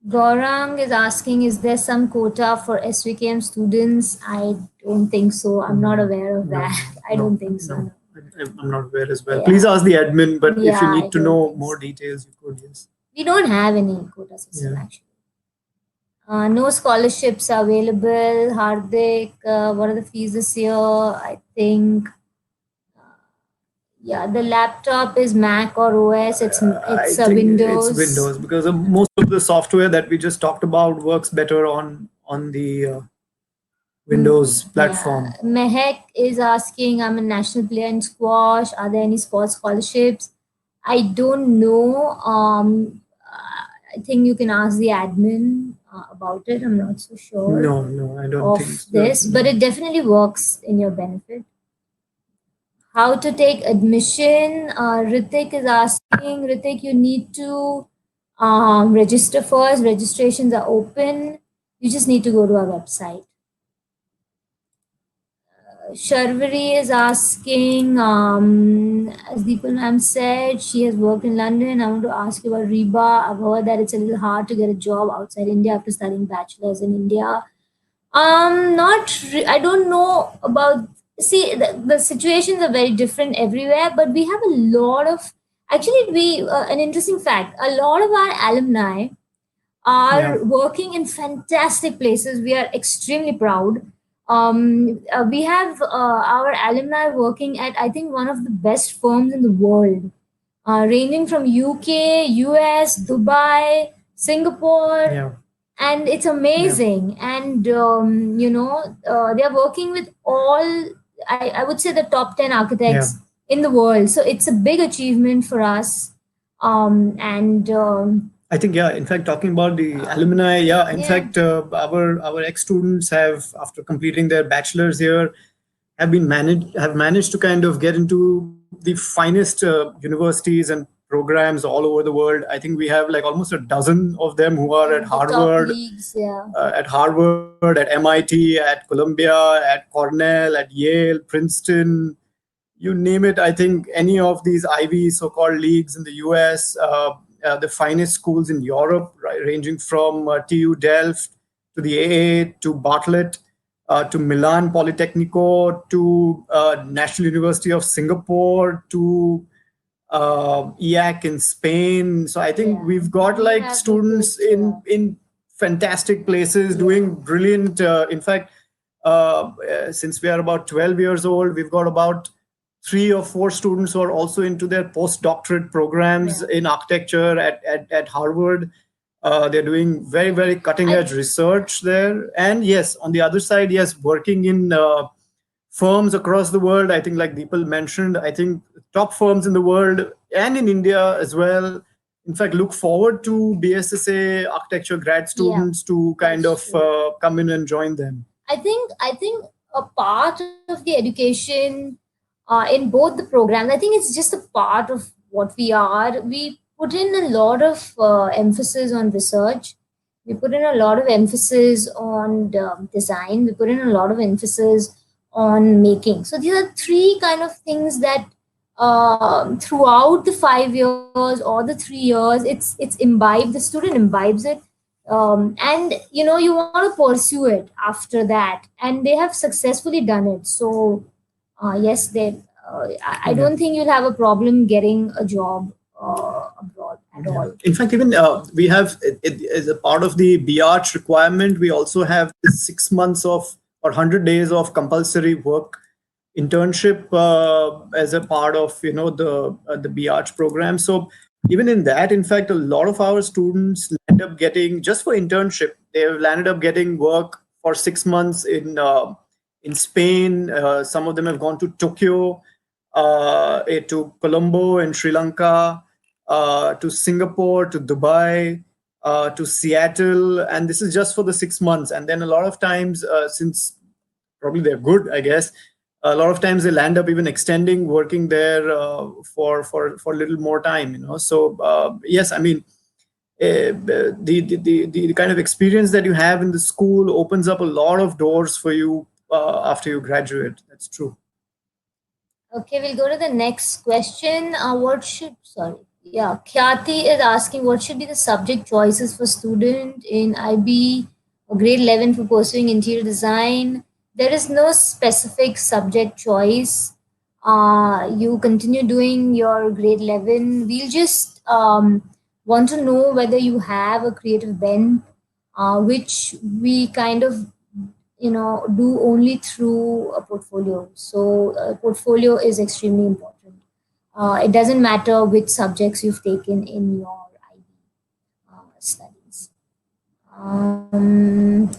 Gaurang is asking, is there some quota for SVKM students? I don't think so. I'm not aware of that. I don't think so. I'm not aware as well. Please Yeah. ask the admin, but if you Yeah, I need to don't know think more so. details, you could, yes. We don't have any quota system Yeah. actually. No scholarships available. Hardik, what are the fees this year? I think, yeah, the laptop is Mac or OS. I It's a think it's Windows. Windows because most of the software that we just talked about works better on the Windows Yeah, platform. Mehek is asking, I'm a national player in squash. Are there any sports scholarships? I don't know. I think you can ask the admin about it. I'm not so sure No, no, I don't think of so. this, but it definitely works in your benefit. How to take admission? Ritik is asking. Ritik, you need to register first. Registrations are open. You just need to go to our website. Sharvari is asking, as Deepal ma'am said, she has worked in London. I want to ask you about Reba. I've heard that it's a little hard to get a job outside India after studying bachelor's in India. I don't know about. See, the situations are very different everywhere, but we have a lot of. Actually, an interesting fact. A lot of our alumni Yeah, are working in fantastic places. We are extremely proud. We have our alumni working at, I think, one of the best firms in the world, ranging from UK, US, Dubai, Singapore, yeah, and it's yeah, amazing. And they are working with all, I would say, the top 10 yeah. architects in the world. So it's a big achievement for us. And I think, yeah. In fact, talking about the alumni, yeah. In Yeah. fact, our ex students have, after completing their bachelors here, have managed to kind of get into the finest universities and programs all over the world. I think we have like almost a dozen of them who are at The top Harvard, leagues, yeah. at MIT, at Columbia, at Cornell, at Yale, Princeton, you name it. I think any of these Ivy so-called leagues in the US, the finest schools in Europe, right, ranging from TU Delft to the AA to Bartlett to Milan Politecnico to National University of Singapore to EAC in Spain. So I think Yeah. we've got We like have a good, students in fantastic places yeah. doing brilliant. In fact, since we are about 12 years old, we've got about 3 or 4 students who are also into their postdoctorate programs Yeah. in architecture at Harvard. They're doing very, very cutting edge research there. And yes, on the other side, yes, working in firms across the world. I think, like Deepal mentioned, I think top firms in the world and in India as well. In fact, look forward to BSSA architecture grad Yeah, students to kind that's of true. come in and join them. I think a part of the education in both the programs, I think it's just a part of what we are. We put in a lot of emphasis on research. We put in a lot of emphasis on design. We put in a lot of emphasis on making. So these are three kind of things that throughout the 5 years or the 3 years, it's imbibed. The student imbibes it, and you want to pursue it after that, and they have successfully done it. So yes, I Yeah. don't think you'll have a problem getting a job abroad at Yeah. all. In fact, even we have as a part of the BArch requirement, we also have this 6 months of or 100 days of compulsory work internship as a part of the BArch program. So even in that, in fact, a lot of our students land up getting, just for internship, they've landed up getting work for 6 months in Spain. Some of them have gone to Tokyo, to Colombo in Sri Lanka, to Singapore, to Dubai, to Seattle, and this is just for the 6 months. And then a lot of times, since probably they're good, I guess, a lot of times they'll end up even extending working there for a little more time. So yes, I mean, the kind of experience that you have in the school opens up a lot of doors for you after you graduate. That's true. Okay, we'll go to the next question. Khyati is asking what should be the subject choices for student in IB or grade 11 for pursuing interior design. There is no specific subject choice. You continue doing your grade 11. We'll just want to know whether you have a creative bent, which we kind of do only through a portfolio. So a portfolio is extremely important. It doesn't matter which subjects you've taken in your IB studies. um,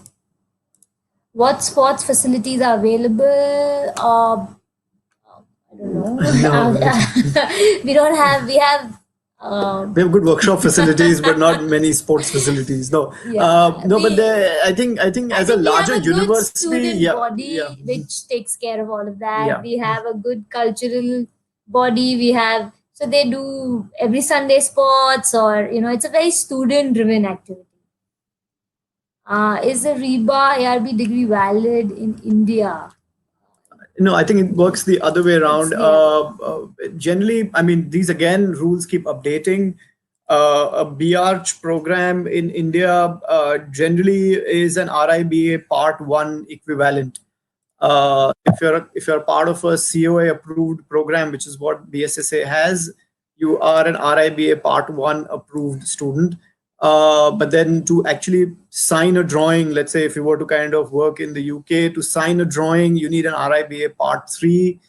what sports facilities are available? I don't know. No, We don't have. We have. we have good workshop facilities, but not many sports facilities. No, Yeah, no, but I think I as a think we have larger a good university, student yeah, body yeah, which takes care of all of that. yeah. We have a good cultural body. We have, so they do every Sunday sports, or it's a very student driven activity. Is the REBA ARB degree valid in India? No, I think it works the other way It's around. the other. Generally, I mean, these again rules keep updating. A BArch program in India generally is an RIBA Part One equivalent. If you're part of a COA approved program, which is what BSSA has, you are an RIBA Part One approved student. But then to actually sign a drawing, let's say if you were to kind of work in the UK, to sign a drawing, you need an RIBA Part Three.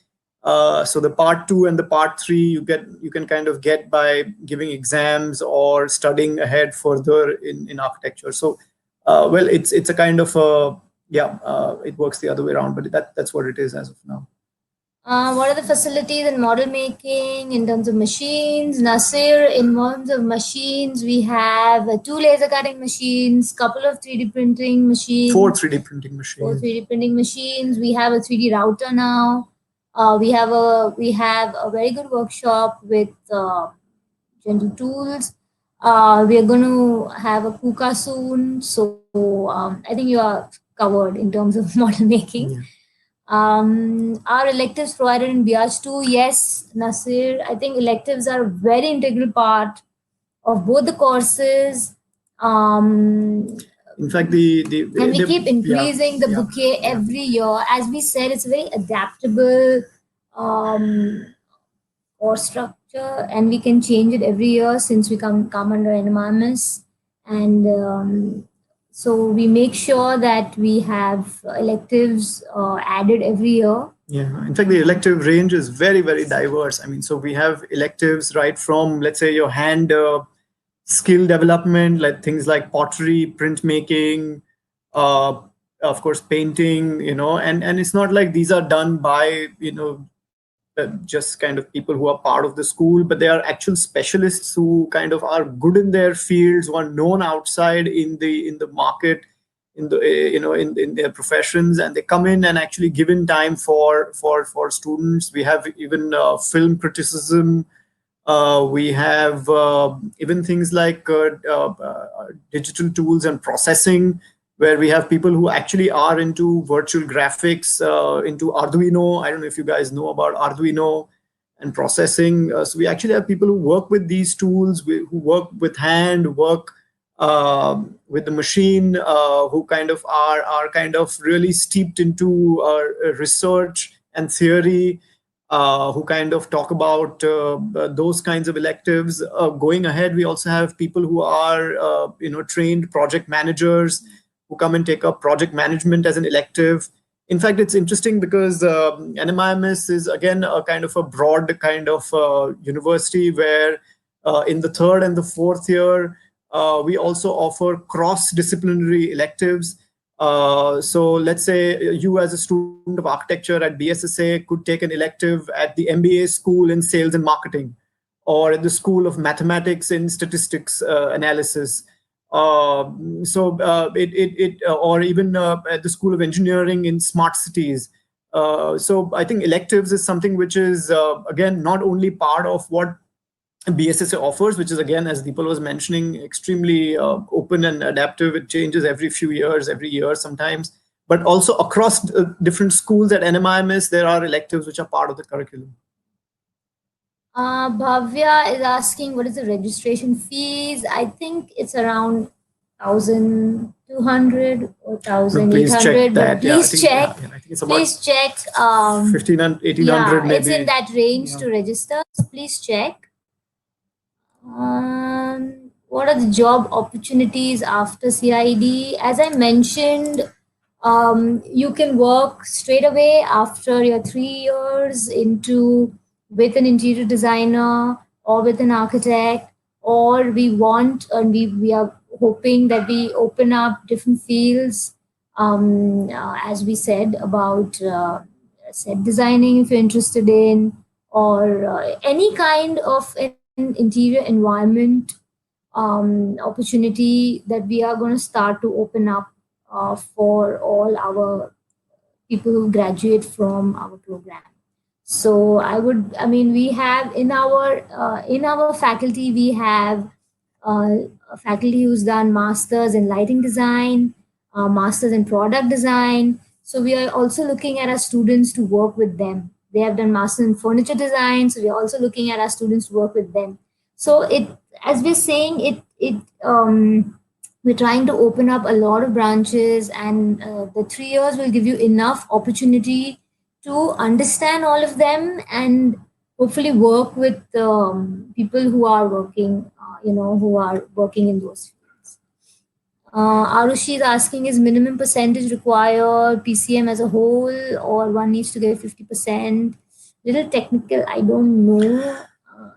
So the Part Two and the Part Three you can kind of get by giving exams or studying ahead further in architecture. So well, it's a kind of a yeah, it works the other way around, but that's what it is as of now. What are the facilities in model making in terms of machines? Nasir, in terms of machines, we have two laser cutting machines, couple of 3D printing machines, Four 3D printing four machines. 3D printing machines. We have a 3D router now. We have a very good workshop with gentle tools. We are going to have a KUKA soon, so I think you are covered in terms of model making. Yeah. Are electives provided in BArch too? Yes, Nasir. I think electives are a very integral part of both the courses. In fact, And we keep yeah, increasing the yeah, bouquet yeah. every year. As we said, it's a very adaptable course structure, and we can change it every year since we come under NMIMS. And so we make sure that we have electives added every year. Yeah, in fact, the elective range is very, very diverse. I mean, so we have electives right from, let's say, your hand skill development, like things like pottery, printmaking, uh, of course, painting, and it's not like these are done by, just kind of people who are part of the school, but they are actual specialists who kind of are good in their fields, who are known outside in the market, in the in their professions, and they come in and actually give in time for students. We have even film criticism. We have even things like digital tools and processing, where we have people who actually are into virtual graphics, into Arduino. I don't know if you guys know about Arduino and processing. So we actually have people who work with these tools, who work with hand, work with the machine, who kind of are kind of really steeped into research and theory, who kind of talk about those kinds of electives. Going ahead, we also have people who are trained project managers, who come and take up project management as an elective. In fact, it's interesting because NMIMS is again a kind of a broad kind of university where in the third and the fourth year we also offer cross-disciplinary electives. So let's say you as a student of architecture at BSSA could take an elective at the MBA school in sales and marketing, or at the School of Mathematics in statistics analysis. Or even at the School of Engineering in smart cities. So I think electives is something which is again not only part of what BSSA offers, which is again, as Deepal was mentioning, extremely open and adaptive. It changes every few years, every year sometimes. But also across different schools at NMIMS, there are electives which are part of the curriculum. Bhavya is asking what is the registration fees. I think it's around 1,000 to 200 or No, 1,000, please check 800, but that. Yeah, I please think check. yeah, I think it's about Please check. 1500, 1800 Yeah, it's in maybe. that range Yeah. to register. So please check. What are the job opportunities after CID? As I mentioned, you can work straight away after your 3 years into with an interior designer or with an architect, or we want and we are hoping that we open up different fields, as we said about set designing if you're interested in, or any kind of an interior environment opportunity that we are going to start to open up for all our people who graduate from our program. So I mean, we have in our faculty, we have a faculty who's done masters in lighting design, masters in product design. So we are also looking at our students to work with them. They have done masters in furniture design, so we are also looking at our students to work with them. So it, as we're saying, we're trying to open up a lot of branches, and the 3 years will give you enough opportunity to understand all of them and hopefully work with people who are working, who are working in those fields. Arushi is asking, is minimum percentage required PCM as a whole, or one needs to get 50%? Little technical, I don't know.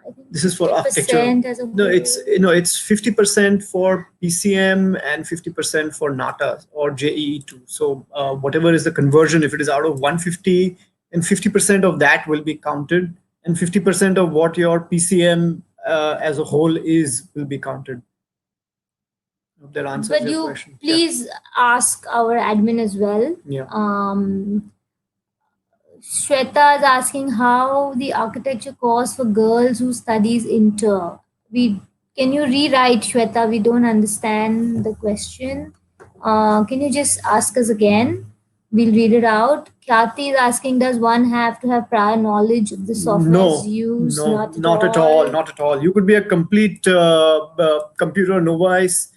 I think This is for architecture. 50% as a No, whole. it's 50% for PCM and 50% for NATA or JEE2. So whatever is the conversion, if it is out of 150, and 50% of that will be counted, and 50% of what your PCM as a whole is will be counted. Hope that answers But your you question. please ask our admin as well. Yeah. Shweta is asking how the architecture course for girls who studies inter. We Can you rewrite, Shweta? We don't understand the question. Can you just ask us again? We'll read it out. Khyati is asking, does one have to have prior knowledge of the softwares No, used? no, not at all, not at all. You could be a complete computer novice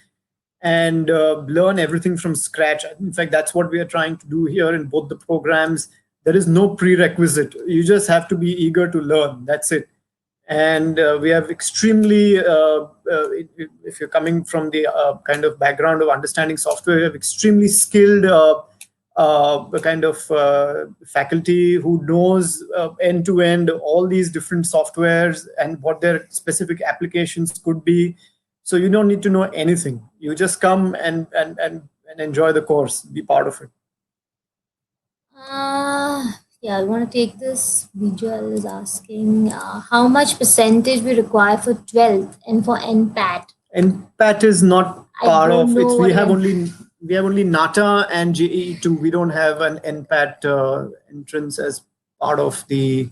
and learn everything from scratch. In fact, that's what we are trying to do here in both the programs. There is no prerequisite. You just have to be eager to learn. That's it. And we have extremely, if you're coming from the kind of background of understanding software, we have extremely skilled kind of faculty who knows end to end all these different softwares and what their specific applications could be. So you don't need to know anything. You just come and enjoy the course, be part of it. Yeah, I want to take this. Vijay is asking how much percentage we require for 12th and for NPAT. NPAT is not I part don't of know it. what We have only NATA and JEE2. We don't have an NPAT entrance as part of the.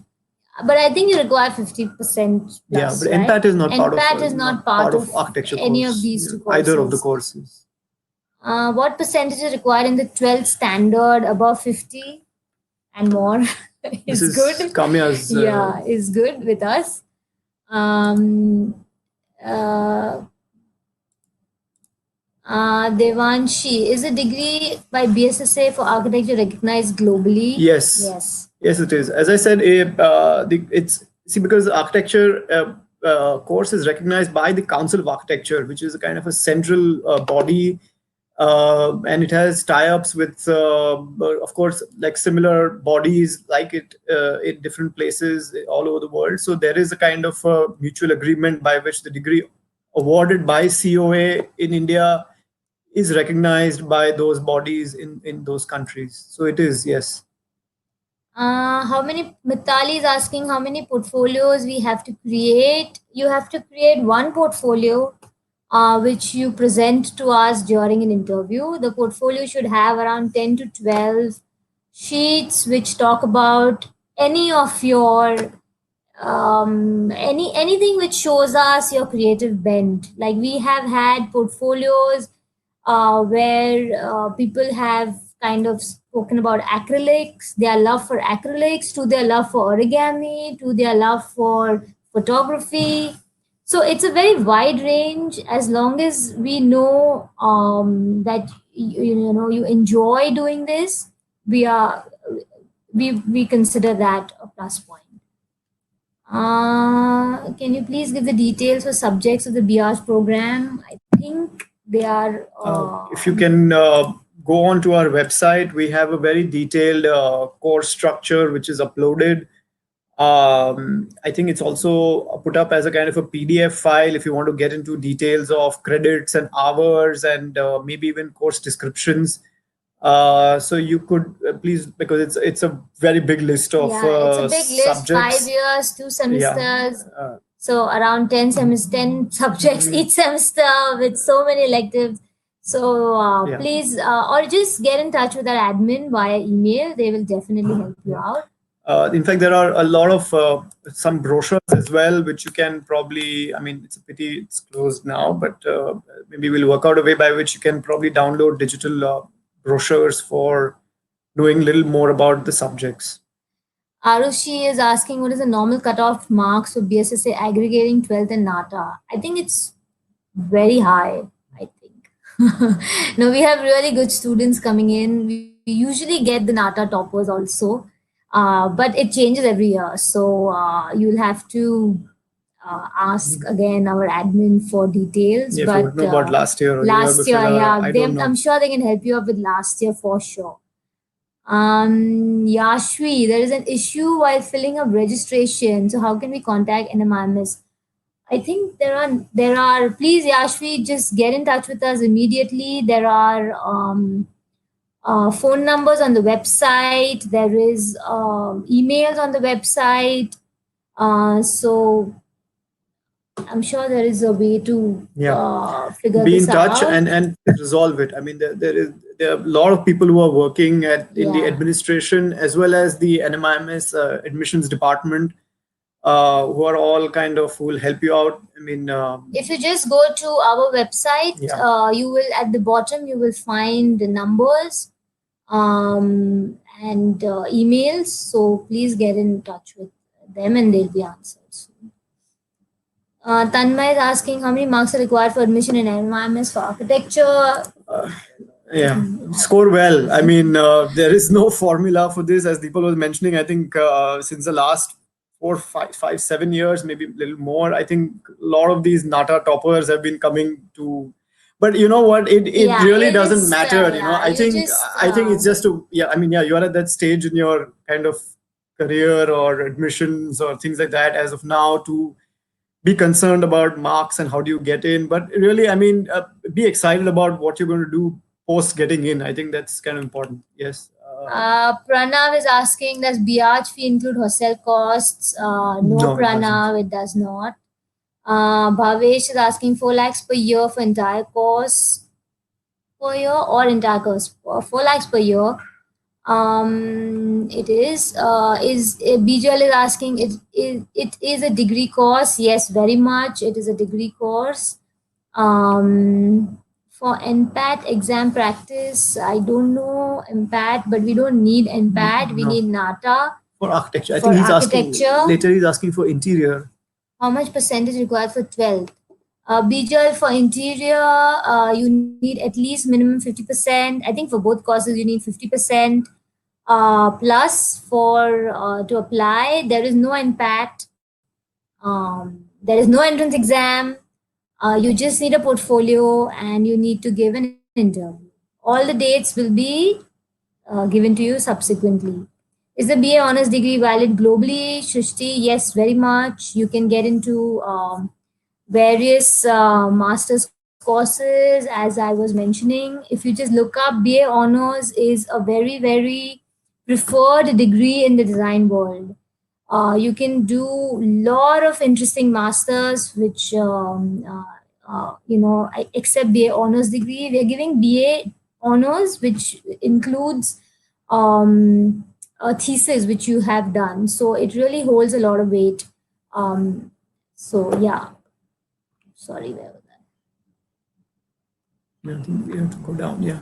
But I think you require 50% plus, Yeah, but right? NPAT is not part of. NPAT is not part of architecture any course. of these two courses. Either of the courses. What percentage is required in the 12th standard? Above 50 and more This is good. Kamya's. Yeah, is good with us. Devanshi, is a degree by BSSA for architecture recognized globally? Yes. Yes. Yes, it is. As I said, it's because architecture course is recognized by the Council of Architecture, which is a kind of a central body, and it has tie-ups with, of course, like similar bodies like it in different places all over the world. So there is a kind of mutual agreement by which the degree awarded by COA in India is recognized by those bodies in those countries. So it is, yes. How many, Mitali is asking how many portfolios we have to create. You have to create one portfolio which you present to us during an interview. The portfolio should have around 10 to 12 sheets which talk about any of your anything which shows us your creative bent. Like we have had portfolios where people have kind of spoken about acrylics, their love for acrylics, to their love for origami, to their love for photography. So it's a very wide range, as long as we know that you enjoy doing this, we consider that a plus point. Can you please give the details for subjects of the BArch program? I think they are. If you can go on to our website, we have a very detailed course structure which is uploaded. I think it's also put up as a kind of a PDF file if you want to get into details of credits and hours and maybe even course descriptions. So you could please, because it's a very big list of it's a big list. 5 subjects. years, 2 semesters. Yeah. So around 10 subjects each semester with so many electives. So please, or just get in touch with our admin via email. They will definitely help you out. In fact, there are a lot of some brochures as well, which you can probably, I mean, it's a pity it's closed now, but maybe we'll work out a way by which you can probably download digital brochures for knowing a little more about the subjects. Arushi is asking, what is the normal cutoff marks for BSSA aggregating 12th and NATA? I think it's very high, I think. No, we have really good students coming in. We usually get the NATA toppers also, but it changes every year. So you'll have to ask again our admin for details. Yeah, but know about last year or last year, yeah, I'm sure they can help you up with last year for sure. Yashvi, there is an issue while filling up registration. So how can we contact NMIMS? I think there are. Please, Yashvi, just get in touch with us immediately. There are phone numbers on the website. There is emails on the website. So I'm sure there is a way to figure be this in touch out and resolve it. I mean, there are a lot of people who are working in the administration as well as the NMIMS admissions department, who are all kind of, who will help you out. I mean, if you just go to our website, you will, at the bottom you will find the numbers and emails. So please get in touch with them and they'll be answered soon. Tanmay is asking how many marks are required for admission in NMIMS for architecture. Score well. I mean, there is no formula for this, as Deepal was mentioning. I think since the last 4, 5, 7 years, maybe a little more, I think a lot of these NATA toppers have been coming to. But you know what? It really doesn't matter. I think it's just I mean, you're at that stage in your kind of career or admissions or things like that as of now to be concerned about marks and how do you get in. But really, I mean, be excited about what you're going to do post getting in. I think that's kind of important. Yes. Pranav is asking, does BArch fee include hostel costs? No, Pranav, it does not. Bhavesh is asking 4 lakhs per year for entire course per year or entire course? 4 lakhs per year. It is Bijal is asking, it is a degree course. Yes, very much. It is a degree course. For NPAT exam practice, I don't know NPAT, but we don't need NPAT. We need NATA. For architecture. I think he's asking, later he's asking for interior. How much percentage required for 12th? Bijal, for interior, you need at least minimum 50%. I think for both courses, you need 50%. Plus, for to apply, there is no NPAT. There is no entrance exam. You just need a portfolio and you need to give an interview. All the dates will be given to you subsequently. Is the BA Honours degree valid globally, Shrishti? Yes, very much. You can get into various master's courses, as I was mentioning. If you just look up, BA Honours is a very, very preferred degree in the design world. You can do a lot of interesting masters, which, except BA Honours degree. We are giving BA Honours, which includes a thesis which you have done. So it really holds a lot of weight. Sorry, where was that? I think we have to go down. Yeah.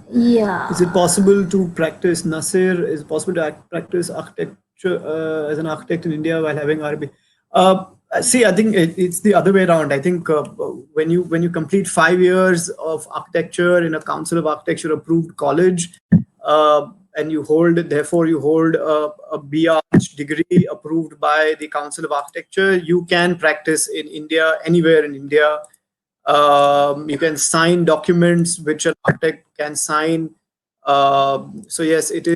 Is it possible to practice Nasir? Is it possible to practice architecture as an architect in India while having RB? See, I think it's the other way around. I think when you complete 5 years of architecture in a Council of Architecture approved college, and you hold, therefore you hold a BArch degree approved by the Council of Architecture, you can practice in India, anywhere in India. You can sign documents which an architect can sign. So yes, it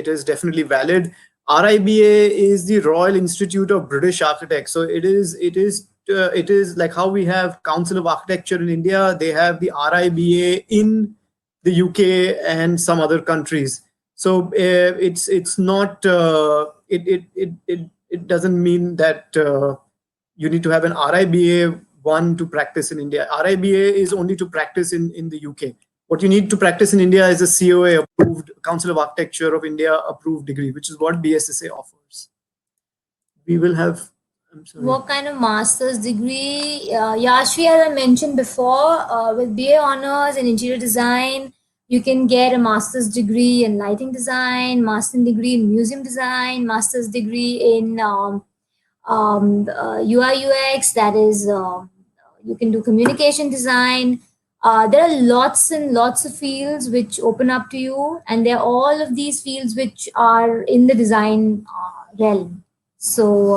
is definitely valid. RIBA is the Royal Institute of British Architects. So it is like how we have Council of Architecture in India. They have the RIBA in the UK and some other countries. So it's not it doesn't mean that you need to have an RIBA one to practice in India. RIBA is only to practice in the UK. What you need to practice in India is a COA approved, Council of Architecture of India approved degree, which is what BSSA offers. We will have. I'm sorry. What kind of master's degree? Yashvi, as I mentioned before, with BA honors in interior design, you can get a master's degree in lighting design, master's degree in museum design, master's degree in UI UX. That is, you can do communication design. There are lots and lots of fields which open up to you, and they're all of these fields which are in the design realm. So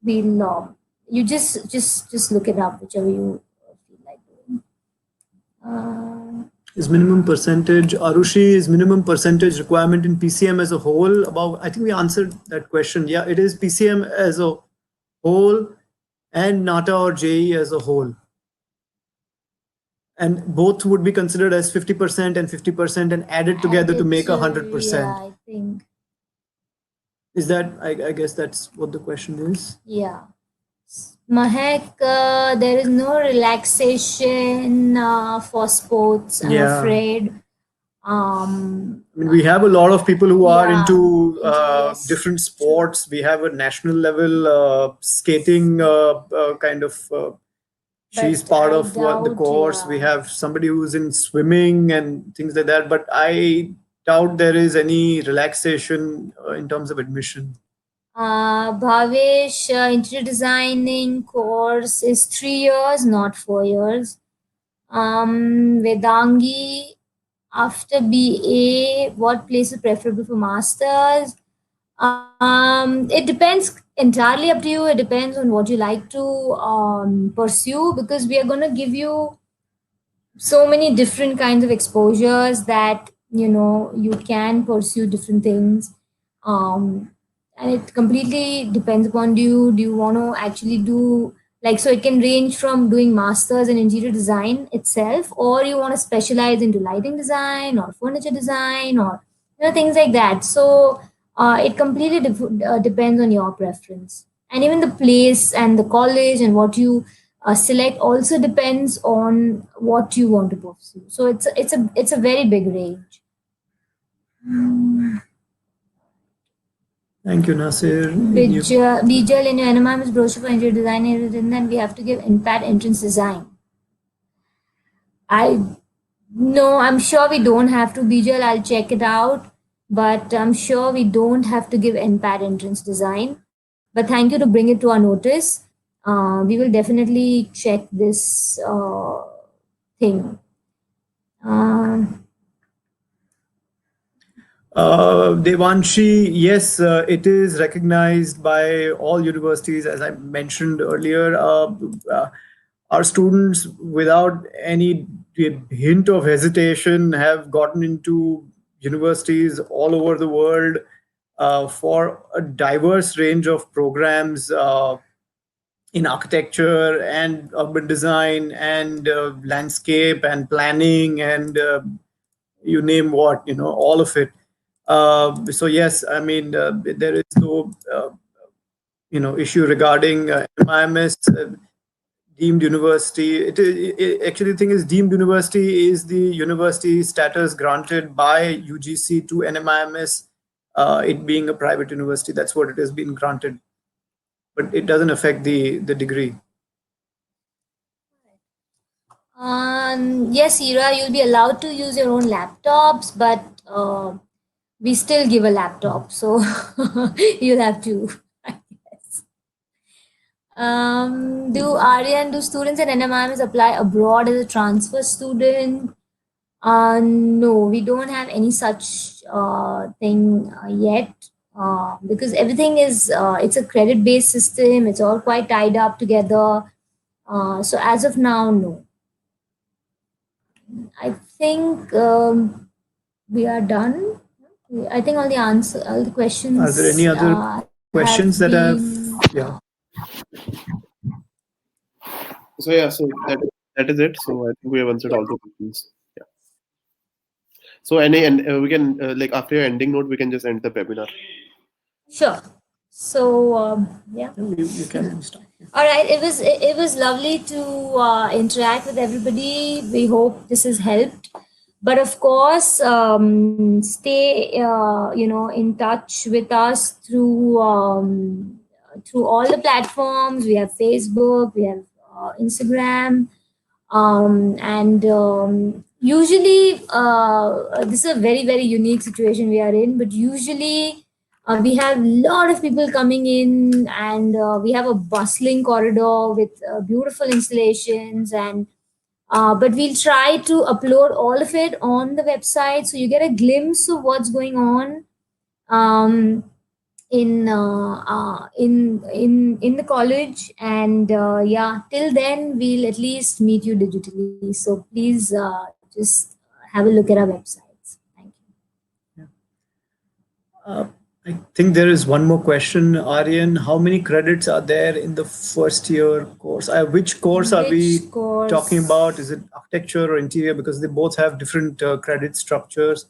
we'll you just look it up, whichever you feel like doing. Is minimum percentage, Arushi, is minimum percentage requirement in PCM as a whole? About, I think we answered that question. Yeah, it is PCM as a whole and NATA or JE as a whole. And both would be considered as 50% and 50% and added together to make 100%. Yeah, I think. Is that, I guess that's what the question is. Yeah. Mahek, there is no relaxation for sports, I'm Yeah. afraid. I mean, we have a lot of people who are Yeah, into yes, different sports. We have a national level skating kind of. She's but part I of what the doubt, course. We yeah. have somebody who's in swimming and things like that. But I doubt there is any relaxation in terms of admission. Bhavesh, interior designing course is 3 years, not 4 years. Vedangi, after BA, what place is preferable for masters? It depends entirely up to you. It depends on what you like to pursue, because we are going to give you so many different kinds of exposures that you can pursue different things, and it completely depends upon do you want to actually do, like, so it can range from doing masters in interior design itself, or you want to specialize into lighting design or furniture design, or things like that. So it completely depends on your preference, and even the place and the college and what you select also depends on what you want to pursue. So it's a very big range. Thank you, Nasir. Bijal, in your NMIMS brochure for interior design, it is written that we have to give NPAT entrance design. No, I'm sure we don't have to, Bijal. I'll check it out. But I'm sure we don't have to give NPAT entrance design. But thank you to bring it to our notice. We will definitely check this thing. Devanshi, yes, it is recognized by all universities, as I mentioned earlier. Our students, without any hint of hesitation, have gotten into universities all over the world for a diverse range of programs in architecture and urban design and landscape and planning and you name what, all of it. So yes, I mean, there is no issue regarding NMIMS deemed university. Actually, the thing is, deemed university is the university status granted by UGC to NMIMS, it being a private university. That's what it has been granted, but it doesn't affect the degree. Yes, Ira, you'll be allowed to use your own laptops, but we still give a laptop, so you'll have to. I guess. Do students in NMIMS apply abroad as a transfer student? No, we don't have any such thing yet, because everything is it's a credit based system. It's all quite tied up together. So as of now, no. I think we are done. I think all the Are there any questions other have questions that been. yeah? So yeah, so that is it. So I think we have answered all the questions. Yeah. So any and we can like after your ending note, we can just end the webinar. Sure. So yeah. You can start. All right. It was lovely to interact with everybody. We hope this has helped. But of course, stay in touch with us through all the platforms. We have Facebook, we have Instagram, and usually this is a very very unique situation we are in. But usually we have a lot of people coming in, and we have a bustling corridor with beautiful installations, and but we'll try to upload all of it on the website so you get a glimpse of what's going on um, in the college. And yeah, till then we'll at least meet you digitally. So please just have a look at our websites. Thank you. Uh, I think there is one more question, Aryan. How many credits are there in the first year course? Which course are we Which course? talking about? Is it architecture or interior? Because they both have different credit structures.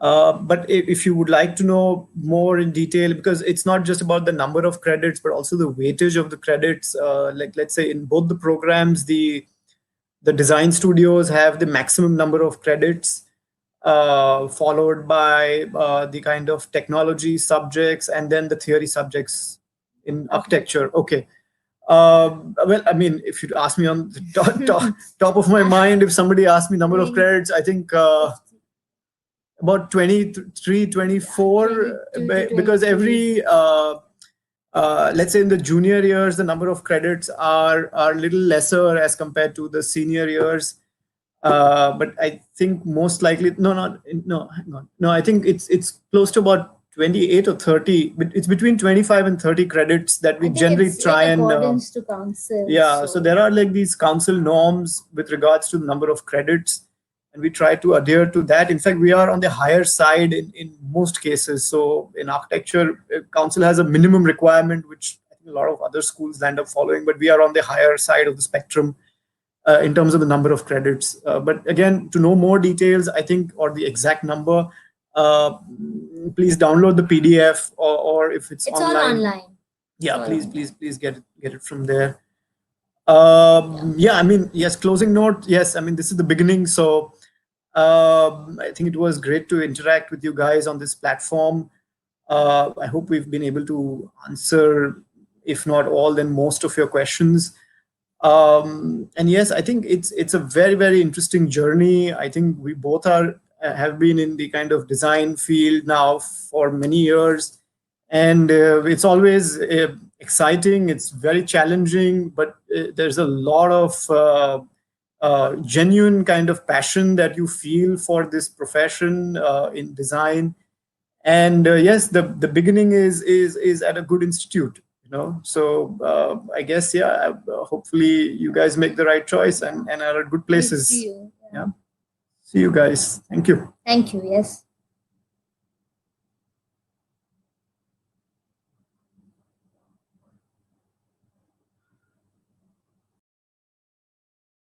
But if you would like to know more in detail, because it's not just about the number of credits, but also the weightage of the credits. Like let's say in both the programs, the design studios have the maximum number of credits, followed by the kind of technology subjects, and then the theory subjects in architecture. Okay. Well, I mean, if you'd ask me on the top of my mind, if somebody asked me number of credits, I think about 23, 24, 22 to because 23. every let's say in the junior years the number of credits are little lesser as compared to the senior years. But I think most likely hang on. No, I think it's close to about 28 or 30, but it's between 25 and 30 credits that we generally it's try in and accordance to council. yeah, so there are like these council norms with regards to the number of credits, and we try to adhere to that. In fact, we are on the higher side in most cases. So in architecture, council has a minimum requirement, which I think a lot of other schools land up following, but we are on the higher side of the spectrum in terms of the number of credits. But again, to know more details, I think, or the exact number, uh, please download the PDF, or if it's It's all online. yeah, all please get it from there. Yeah, I mean, yes, closing note. Yes, I mean, this is the beginning. So I think it was great to interact with you guys on this platform. I hope we've been able to answer, if not all, then most of your questions. And yes, I think it's a very very interesting journey. I think we both are have been in the kind of design field now for many years, and it's always exciting. It's very challenging, but there's a lot of genuine kind of passion that you feel for this profession in design. And yes, the beginning is at a good institute, so I guess, yeah, hopefully you guys make the right choice and are at good places. See you. Yeah, see you guys. Thank you. Thank you. Yes.